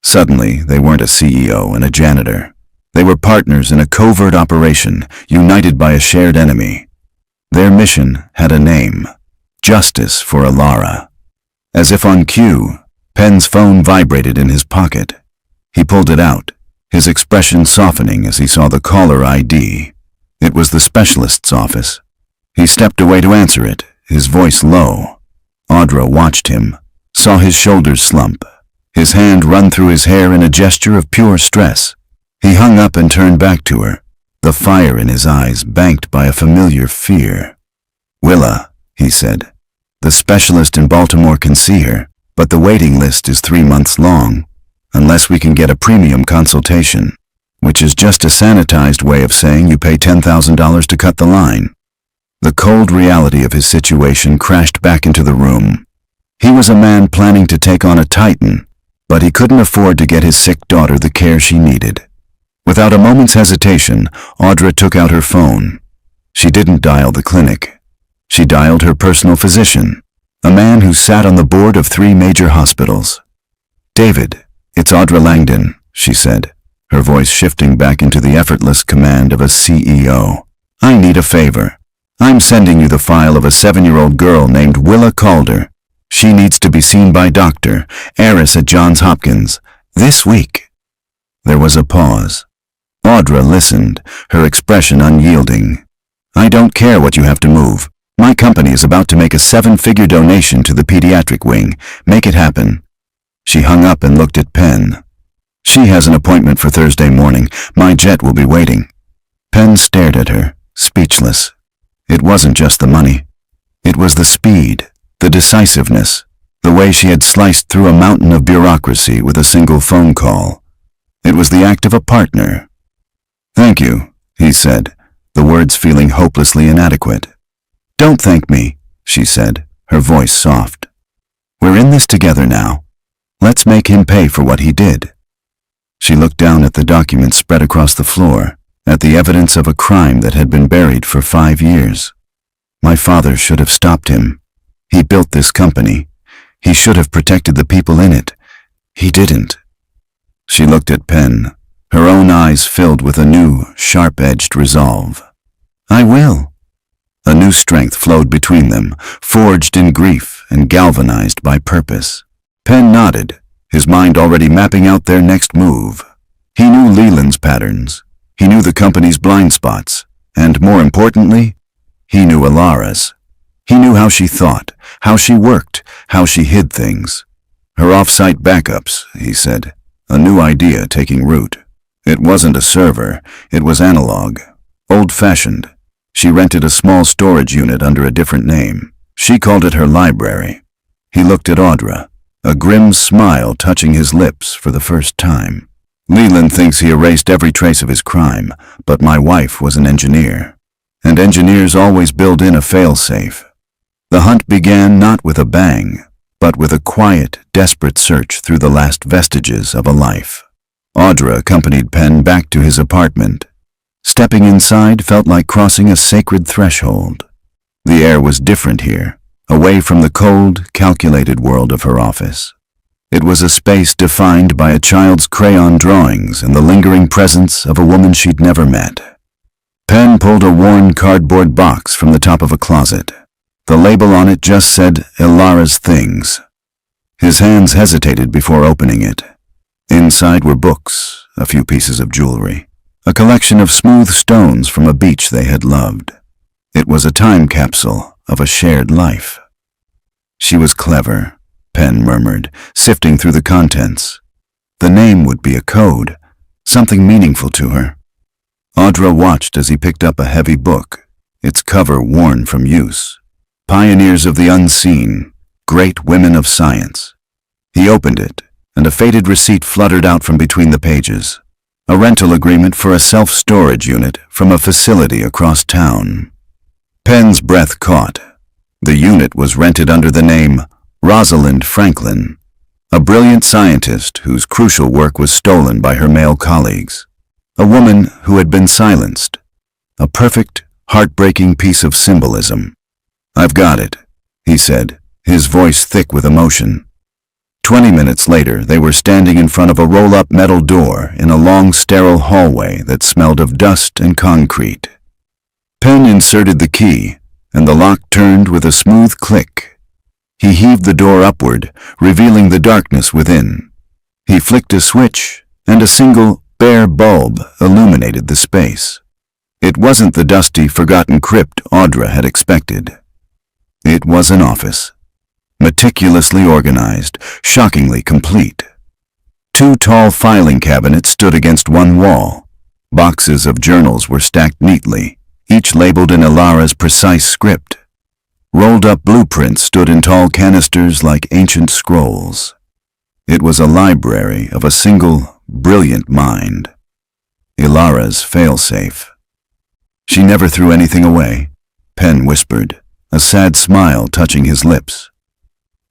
Suddenly, they weren't a CEO and a janitor. They were partners in a covert operation, united by a shared enemy. Their mission had a name: Justice for Ilara. As if on cue, Penn's phone vibrated in his pocket. He pulled it out, his expression softening as he saw the caller ID. It was the specialist's office. He stepped away to answer it, his voice low. Audra watched him, saw his shoulders slump, his hand run through his hair in a gesture of pure stress. He hung up and turned back to her, the fire in his eyes banked by a familiar fear. "Willa," he said, "the specialist in Baltimore can see her, but the waiting list is 3 months long, unless we can get a premium consultation, which is just a sanitized way of saying you pay $10,000 to cut the line." The cold reality of his situation crashed back into the room. He was a man planning to take on a titan, but he couldn't afford to get his sick daughter the care she needed. Without a moment's hesitation, Audra took out her phone. She didn't dial the clinic. She dialed her personal physician, a man who sat on the board of 3 major hospitals. "David, it's Audra Langdon," she said, her voice shifting back into the effortless command of a CEO. "I need a favor. I'm sending you the file of a 7-year-old girl named Willa Calder. She needs to be seen by Dr. Eris at Johns Hopkins, this week." There was a pause. Audra listened, her expression unyielding. "I don't care what you have to move. My company is about to make a 7-figure donation to the pediatric wing. Make it happen." She hung up and looked at Penn. She has an appointment for Thursday morning. My jet will be waiting. Penn stared at her, speechless. It wasn't just the money. It was the speed, the decisiveness, the way she had sliced through a mountain of bureaucracy with a single phone call. It was the act of a partner. "Thank you," he said, the words feeling hopelessly inadequate. "Don't thank me," she said, her voice soft. "We're in this together now. Let's make him pay for what he did." She looked down at the documents spread across the floor, at the evidence of a crime that had been buried for 5 years. My father should have stopped him. He built this company. He should have protected the people in it. He didn't. She looked at Penn, her own eyes filled with a new, sharp-edged resolve. "I will." A new strength flowed between them, forged in grief and galvanized by purpose. Penn nodded, his mind already mapping out their next move. He knew Leland's patterns. He knew the company's blind spots. And more importantly, he knew Ilara's. He knew how she thought, how she worked, how she hid things. Her off-site backups, he said, a new idea taking root. It wasn't a server, it was analog, old-fashioned. She rented a small storage unit under a different name. She called it her library. He looked at Audra, a grim smile touching his lips for the first time. "Leland thinks he erased every trace of his crime, but my wife was an engineer. And engineers always build in a fail-safe." The hunt began not with a bang, but with a quiet, desperate search through the last vestiges of a life. Audra accompanied Penn back to his apartment. Stepping inside felt like crossing a sacred threshold. The air was different here, away from the cold, calculated world of her office. It was a space defined by a child's crayon drawings and the lingering presence of a woman she'd never met. Penn pulled a worn cardboard box from the top of a closet. The label on it just said, "Ilara's Things." His hands hesitated before opening it. Inside were books, a few pieces of jewelry, a collection of smooth stones from a beach they had loved. It was a time capsule of a shared life. She was clever, Penn murmured, sifting through the contents. The name would be a code, something meaningful to her. Audra watched as he picked up a heavy book, its cover worn from use. Pioneers of the Unseen, Great Women of Science. He opened it, and a faded receipt fluttered out from between the pages. A rental agreement for a self-storage unit from a facility across town. Penn's breath caught. The unit was rented under the name Rosalind Franklin, a brilliant scientist whose crucial work was stolen by her male colleagues. A woman who had been silenced. A perfect, heartbreaking piece of symbolism. "I've got it," he said, his voice thick with emotion. 20 minutes later, they were standing in front of a roll-up metal door in a long, sterile hallway that smelled of dust and concrete. Penn inserted the key, and the lock turned with a smooth click. He heaved the door upward, revealing the darkness within. He flicked a switch, and a single, bare bulb illuminated the space. It wasn't the dusty, forgotten crypt Audra had expected. It was an office. Meticulously organized, shockingly complete. 2 tall filing cabinets stood against one wall. Boxes of journals were stacked neatly, each labeled in Ilara's precise script. Rolled-up blueprints stood in tall canisters like ancient scrolls. It was a library of a single, brilliant mind. Ilara's fail-safe. "She never threw anything away," Penn whispered, a sad smile touching his lips.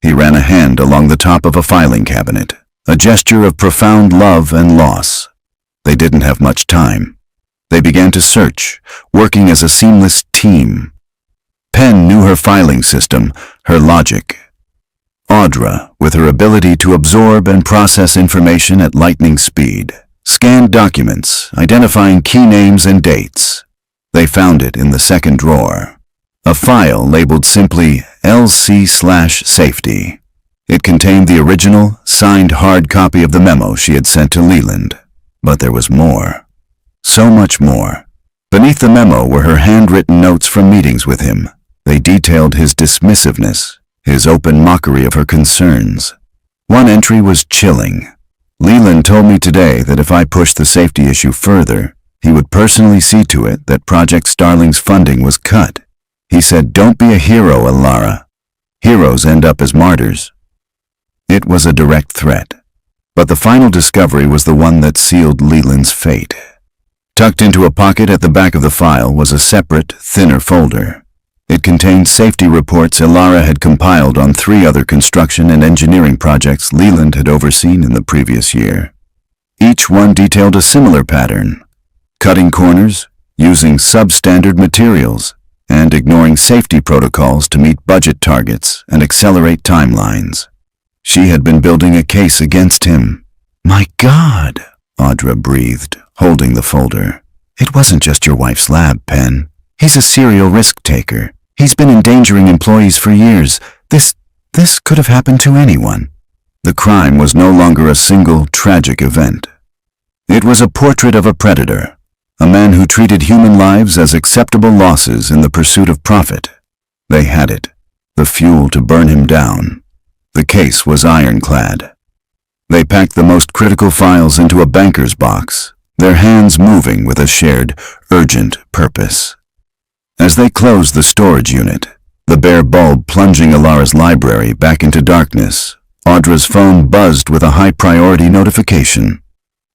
He ran a hand along the top of a filing cabinet, a gesture of profound love and loss. They didn't have much time. They began to search, working as a seamless team. Penn knew her filing system, her logic. Audra, with her ability to absorb and process information at lightning speed, scanned documents, identifying key names and dates. They found it in the second drawer. A file labeled simply LC/safety. It contained the original, signed hard copy of the memo she had sent to Leland. But there was more. So much more. Beneath the memo were her handwritten notes from meetings with him. They detailed his dismissiveness, his open mockery of her concerns. One entry was chilling. Leland told me today that if I pushed the safety issue further, he would personally see to it that Project Starling's funding was cut. He said, "Don't be a hero, Alara. Heroes end up as martyrs." It was a direct threat, but the final discovery was the one that sealed Leland's fate. Tucked into a pocket at the back of the file was a separate, thinner folder. It contained safety reports Alara had compiled on 3 other construction and engineering projects Leland had overseen in the previous year. Each one detailed a similar pattern: cutting corners, using substandard materials, and ignoring safety protocols to meet budget targets and accelerate timelines. She had been building a case against him. "My God," Audra breathed, holding the folder. "It wasn't just your wife's lab, Pen. He's a serial risk-taker. He's been endangering employees for years. This could have happened to anyone." The crime was no longer a single, tragic event. It was a portrait of a predator, a man who treated human lives as acceptable losses in the pursuit of profit. They had it, the fuel to burn him down. The case was ironclad. They packed the most critical files into a banker's box, their hands moving with a shared, urgent purpose. As they closed the storage unit, the bare bulb plunging Alara's library back into darkness, Audra's phone buzzed with a high-priority notification.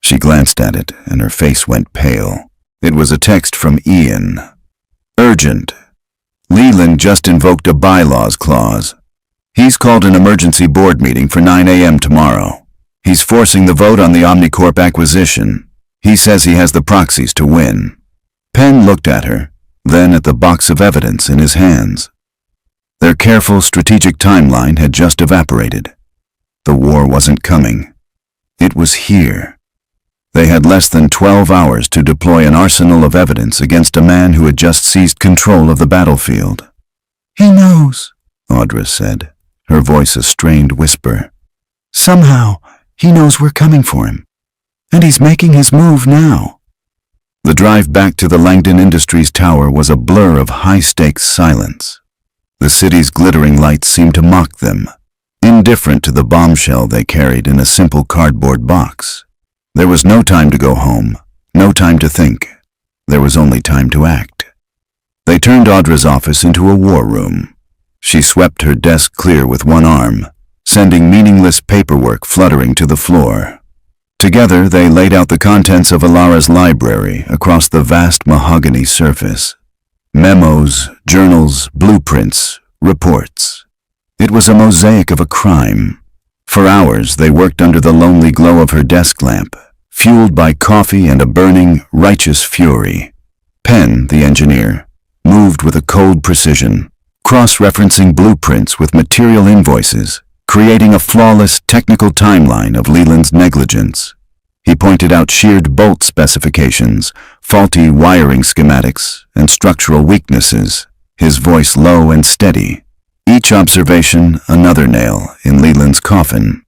She glanced at it, and her face went pale. It was a text from Ian. "Urgent. Leland just invoked a bylaws clause. He's called an emergency board meeting for 9 a.m. tomorrow. He's forcing the vote on the Omnicorp acquisition. He says he has the proxies to win." Penn looked at her, then at the box of evidence in his hands. Their careful, strategic timeline had just evaporated. The war wasn't coming. It was here. They had less than 12 hours to deploy an arsenal of evidence against a man who had just seized control of the battlefield. "He knows," Audra said, her voice a strained whisper. "Somehow, he knows we're coming for him. And he's making his move now." The drive back to the Langdon Industries tower was a blur of high-stakes silence. The city's glittering lights seemed to mock them, indifferent to the bombshell they carried in a simple cardboard box. There was no time to go home, no time to think. There was only time to act. They turned Audra's office into a war room. She swept her desk clear with one arm, sending meaningless paperwork fluttering to the floor. Together, they laid out the contents of Alara's library across the vast mahogany surface. Memos, journals, blueprints, reports. It was a mosaic of a crime. For hours, they worked under the lonely glow of her desk lamp, fueled by coffee and a burning, righteous fury. Penn, the engineer, moved with a cold precision, cross-referencing blueprints with material invoices, creating a flawless technical timeline of Leland's negligence. He pointed out sheared bolt specifications, faulty wiring schematics, and structural weaknesses, his voice low and steady. Each observation another nail in Leland's coffin.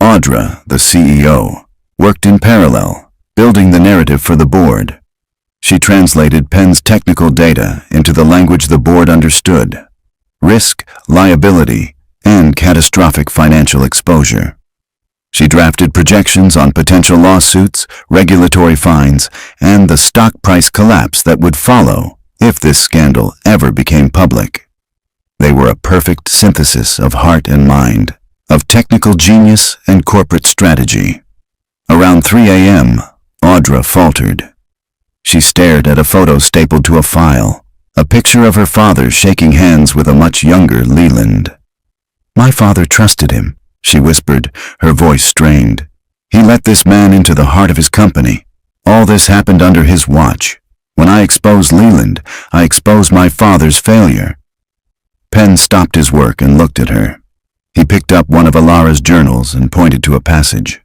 Audra, the CEO, worked in parallel, building the narrative for the board. She translated Penn's technical data into the language the board understood: risk, liability, and catastrophic financial exposure. She drafted projections on potential lawsuits, regulatory fines, and the stock price collapse that would follow if this scandal ever became public. They were a perfect synthesis of heart and mind, of technical genius and corporate strategy. Around 3 a.m., Audra faltered. She stared at a photo stapled to a file, a picture of her father shaking hands with a much younger Leland. "My father trusted him," she whispered, her voice strained. "He let this man into the heart of his company. All this happened under his watch. When I expose Leland, I expose my father's failure." Penn stopped his work and looked at her. He picked up one of Alara's journals and pointed to a passage.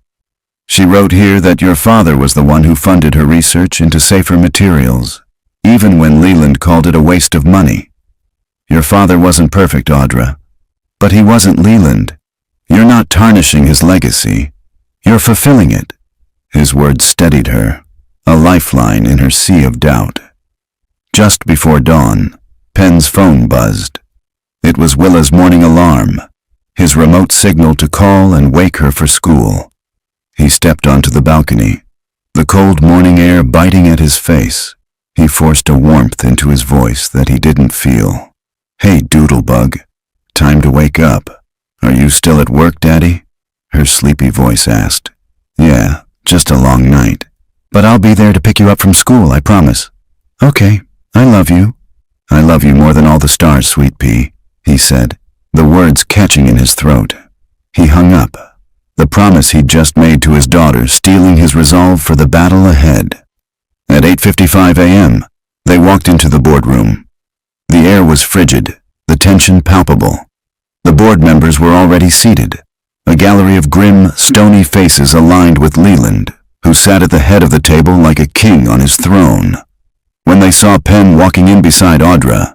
"She wrote here that your father was the one who funded her research into safer materials, even when Leland called it a waste of money. Your father wasn't perfect, Audra, but he wasn't Leland. You're not tarnishing his legacy. You're fulfilling it." His words steadied her, a lifeline in her sea of doubt. Just before dawn, Penn's phone buzzed. It was Willa's morning alarm, his remote signal to call and wake her for school. He stepped onto the balcony, the cold morning air biting at his face. He forced a warmth into his voice that he didn't feel. "Hey, Doodlebug. Time to wake up. Are you still at work, Daddy?" Her sleepy voice asked. "Yeah, just a long night. But I'll be there to pick you up from school, I promise." "Okay, I love you." "I love you more than all the stars, sweet pea," he said, the words catching in his throat. He hung up, the promise he'd just made to his daughter stealing his resolve for the battle ahead. At 8:55 a.m., they walked into the boardroom. The air was frigid, the tension palpable. The board members were already seated, a gallery of grim, stony faces aligned with Leland, who sat at the head of the table like a king on his throne. When they saw Penn walking in beside Audra,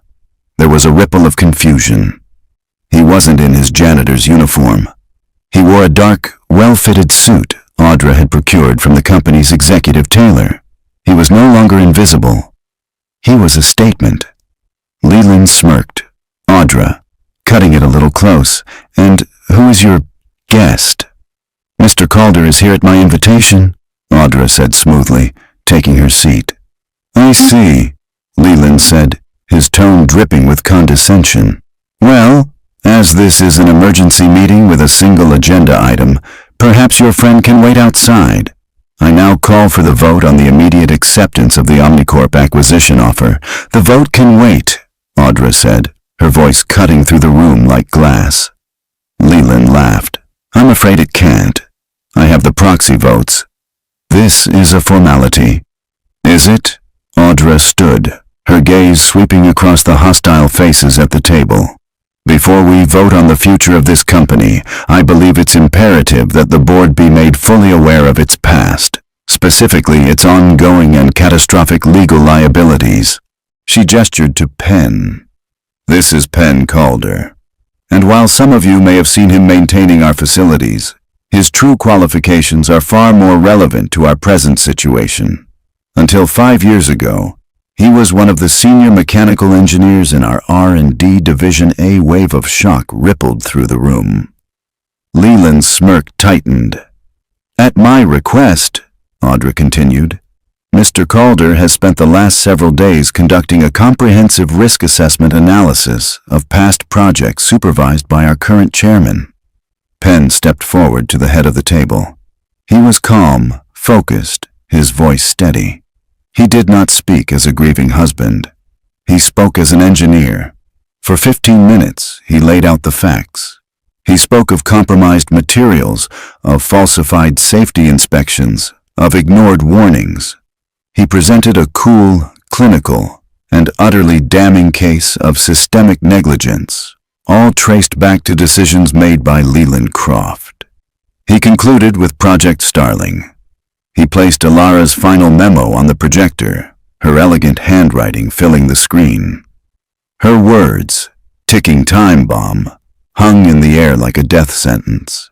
there was a ripple of confusion. He wasn't in his janitor's uniform. He wore a dark, well-fitted suit Audra had procured from the company's executive tailor. He was no longer invisible. He was a statement. Leland smirked. "Audra, cutting it a little close. And who is your guest?" "Mr. Calder is here at my invitation," Audra said smoothly, taking her seat. "I see," Leland said, his tone dripping with condescension. "Well, as this is an emergency meeting with a single agenda item, perhaps your friend can wait outside. I now call for the vote on the immediate acceptance of the Omnicorp acquisition offer. The vote can wait," Audra said, her voice cutting through the room like glass. Leland laughed. "I'm afraid it can't. I have the proxy votes. This is a formality." "Is it?" Audra stood, her gaze sweeping across the hostile faces at the table. "Before we vote on the future of this company, I believe it's imperative that the board be made fully aware of its past, specifically its ongoing and catastrophic legal liabilities." She gestured to Penn. "This is Penn Calder. And while some of you may have seen him maintaining our facilities, his true qualifications are far more relevant to our present situation. Until 5 years ago, he was one of the senior mechanical engineers in our R&D division." A wave of shock rippled through the room. Leland's smirk tightened. "At my request," Audra continued, "Mr. Calder has spent the last several days conducting a comprehensive risk assessment analysis of past projects supervised by our current chairman." Penn stepped forward to the head of the table. He was calm, focused, his voice steady. He did not speak as a grieving husband. He spoke as an engineer. For 15 minutes, he laid out the facts. He spoke of compromised materials, of falsified safety inspections, of ignored warnings. He presented a cool, clinical, and utterly damning case of systemic negligence, all traced back to decisions made by Leland Croft. He concluded with Project Starling. He placed Alara's final memo on the projector, her elegant handwriting filling the screen. Her words, ticking time bomb, hung in the air like a death sentence.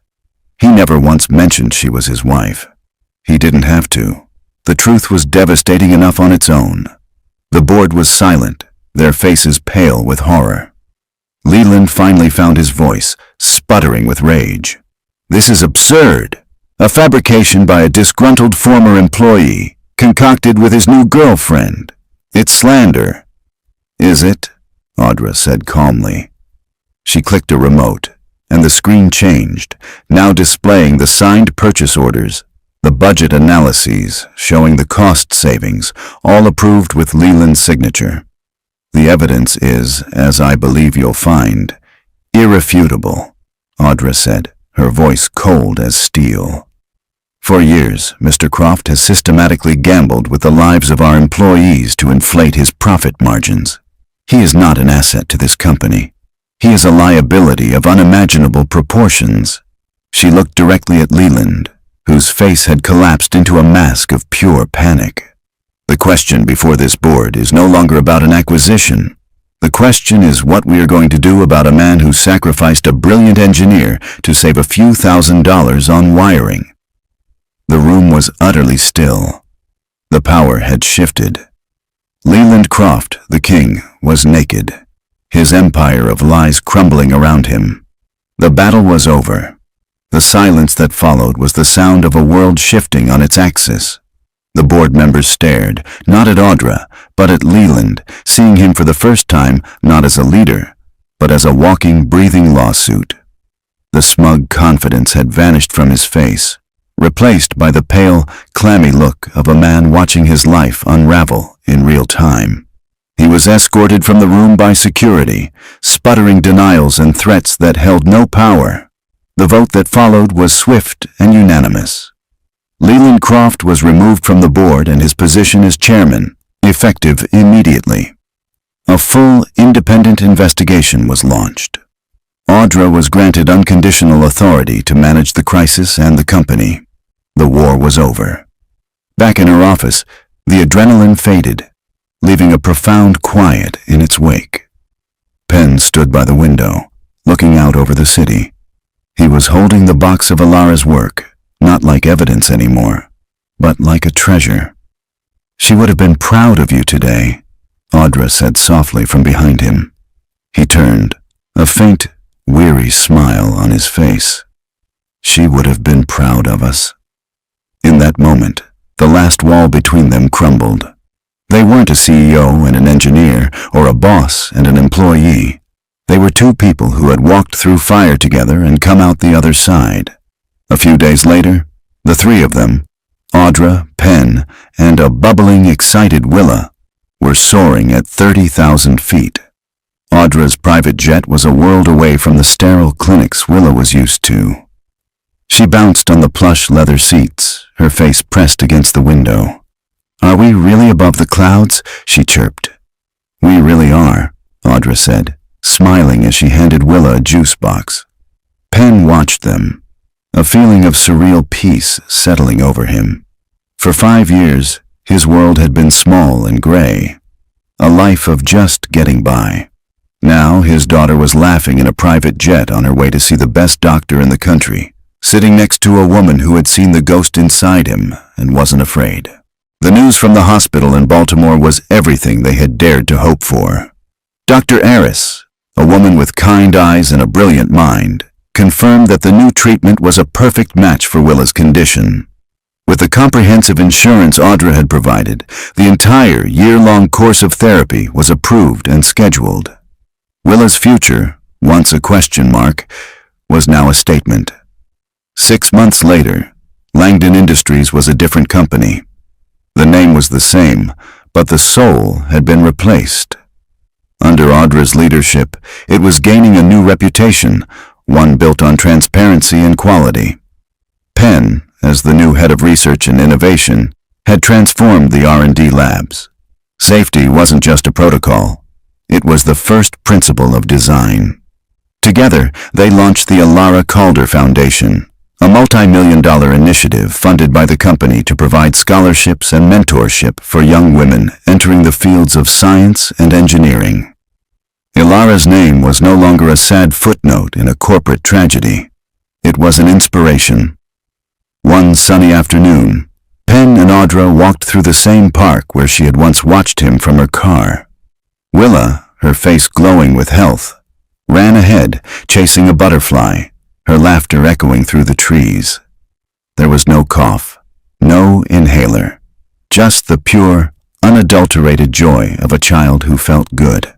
He never once mentioned she was his wife. He didn't have to. The truth was devastating enough on its own. The board was silent, their faces pale with horror. Leland finally found his voice, sputtering with rage. "This is absurd. A fabrication by a disgruntled former employee, concocted with his new girlfriend. It's slander." "Is it?" Audra said calmly. She clicked a remote, and the screen changed, now displaying the signed purchase orders, the budget analyses showing the cost savings, all approved with Leland's signature. "The evidence is, as I believe you'll find, irrefutable," Audra said, her voice cold as steel. "For years, Mr. Croft has systematically gambled with the lives of our employees to inflate his profit margins. He is not an asset to this company. He is a liability of unimaginable proportions." She looked directly at Leland, whose face had collapsed into a mask of pure panic. "The question before this board is no longer about an acquisition. The question is what we are going to do about a man who sacrificed a brilliant engineer to save a few $1,000s on wiring." The room was utterly still. The power had shifted. Leland Croft, the king, was naked, his empire of lies crumbling around him. The battle was over. The silence that followed was the sound of a world shifting on its axis. The board members stared, not at Audra, but at Leland, seeing him for the first time not as a leader, but as a walking, breathing lawsuit. The smug confidence had vanished from his face, replaced by the pale, clammy look of a man watching his life unravel in real time. He was escorted from the room by security, sputtering denials and threats that held no power. The vote that followed was swift and unanimous. Leland Croft was removed from the board and his position as chairman, effective immediately. A full, independent investigation was launched. Audra was granted unconditional authority to manage the crisis and the company. The war was over. Back in her office, the adrenaline faded, leaving a profound quiet in its wake. Penn stood by the window, looking out over the city. He was holding the box of Alara's work, not like evidence anymore, but like a treasure. "She would have been proud of you today," Audra said softly from behind him. He turned, a faint, weary smile on his face. "She would have been proud of us." In that moment, the last wall between them crumbled. They weren't a CEO and an engineer, or a boss and an employee. They were two people who had walked through fire together and come out the other side. A few days later, the three of them, Audra, Penn, and a bubbling, excited Willa, were soaring at 30,000 feet. Audra's private jet was a world away from the sterile clinics Willa was used to. She bounced on the plush leather seats, her face pressed against the window. "Are we really above the clouds?" she chirped. "We really are," Audra said, smiling as she handed Willa a juice box. Penn watched them, a feeling of surreal peace settling over him. For 5 years, his world had been small and gray, a life of just getting by. Now his daughter was laughing in a private jet on her way to see the best doctor in the country, sitting next to a woman who had seen the ghost inside him and wasn't afraid. The news from the hospital in Baltimore was everything they had dared to hope for. Dr. Aris, a woman with kind eyes and a brilliant mind, confirmed that the new treatment was a perfect match for Willa's condition. With the comprehensive insurance Audra had provided, the entire year-long course of therapy was approved and scheduled. Willa's future, once a question mark, was now a statement. 6 months later, Langdon Industries was a different company. The name was the same, but the soul had been replaced. Under Audra's leadership, it was gaining a new reputation, one built on transparency and quality. Penn, as the new head of research and innovation, had transformed the R&D labs. Safety wasn't just a protocol. It was the first principle of design. Together, they launched the Alara Calder Foundation, a multi-million-dollar initiative funded by the company to provide scholarships and mentorship for young women entering the fields of science and engineering. Alara's name was no longer a sad footnote in a corporate tragedy. It was an inspiration. One sunny afternoon, Penn and Audra walked through the same park where she had once watched him from her car. Willa, her face glowing with health, ran ahead, chasing a butterfly, her laughter echoing through the trees. There was no cough, no inhaler, just the pure, unadulterated joy of a child who felt good.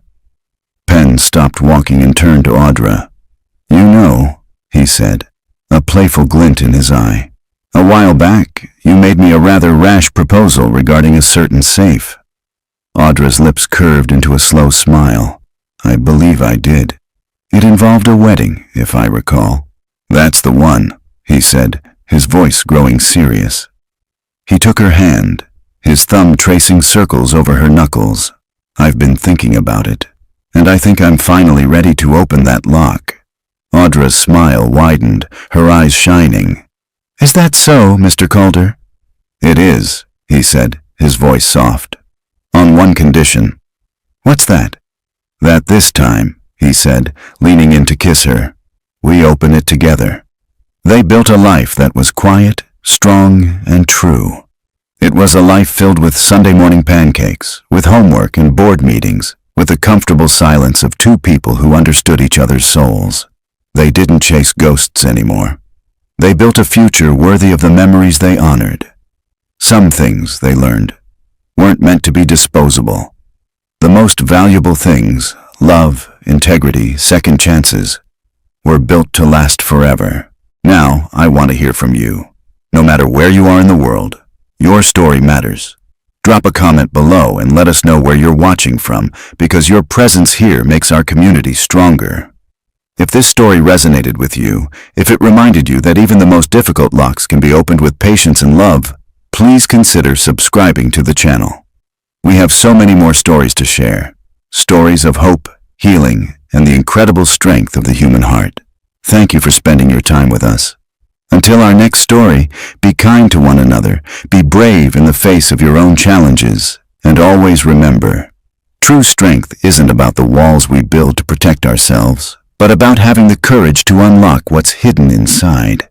Penn stopped walking and turned to Audra. "You know," he said, a playful glint in his eye, "a while back, you made me a rather rash proposal regarding a certain safe." Audra's lips curved into a slow smile. "I believe I did. It involved a wedding, if I recall." "That's the one," he said, his voice growing serious. He took her hand, his thumb tracing circles over her knuckles. "I've been thinking about it, and I think I'm finally ready to open that lock." Audra's smile widened, her eyes shining. "Is that so, Mr. Calder?" "It is," he said, his voice soft. "On one condition." "What's that?" "That this time," he said, leaning in to kiss her, "we open it together." They built a life that was quiet, strong, and true. It was a life filled with Sunday morning pancakes, with homework and board meetings, with the comfortable silence of two people who understood each other's souls. They didn't chase ghosts anymore. They built a future worthy of the memories they honored. Some things, they learned, weren't meant to be disposable. The most valuable things, love, integrity, second chances, were built to last forever. Now, I want to hear from you. No matter where you are in the world, your story matters. Drop a comment below and let us know where you're watching from, because your presence here makes our community stronger. If this story resonated with you, if it reminded you that even the most difficult locks can be opened with patience and love, please consider subscribing to the channel. We have so many more stories to share. Stories of hope, healing, and the incredible strength of the human heart. Thank you for spending your time with us. Until our next story, be kind to one another, be brave in the face of your own challenges, and always remember, true strength isn't about the walls we build to protect ourselves, but about having the courage to unlock what's hidden inside.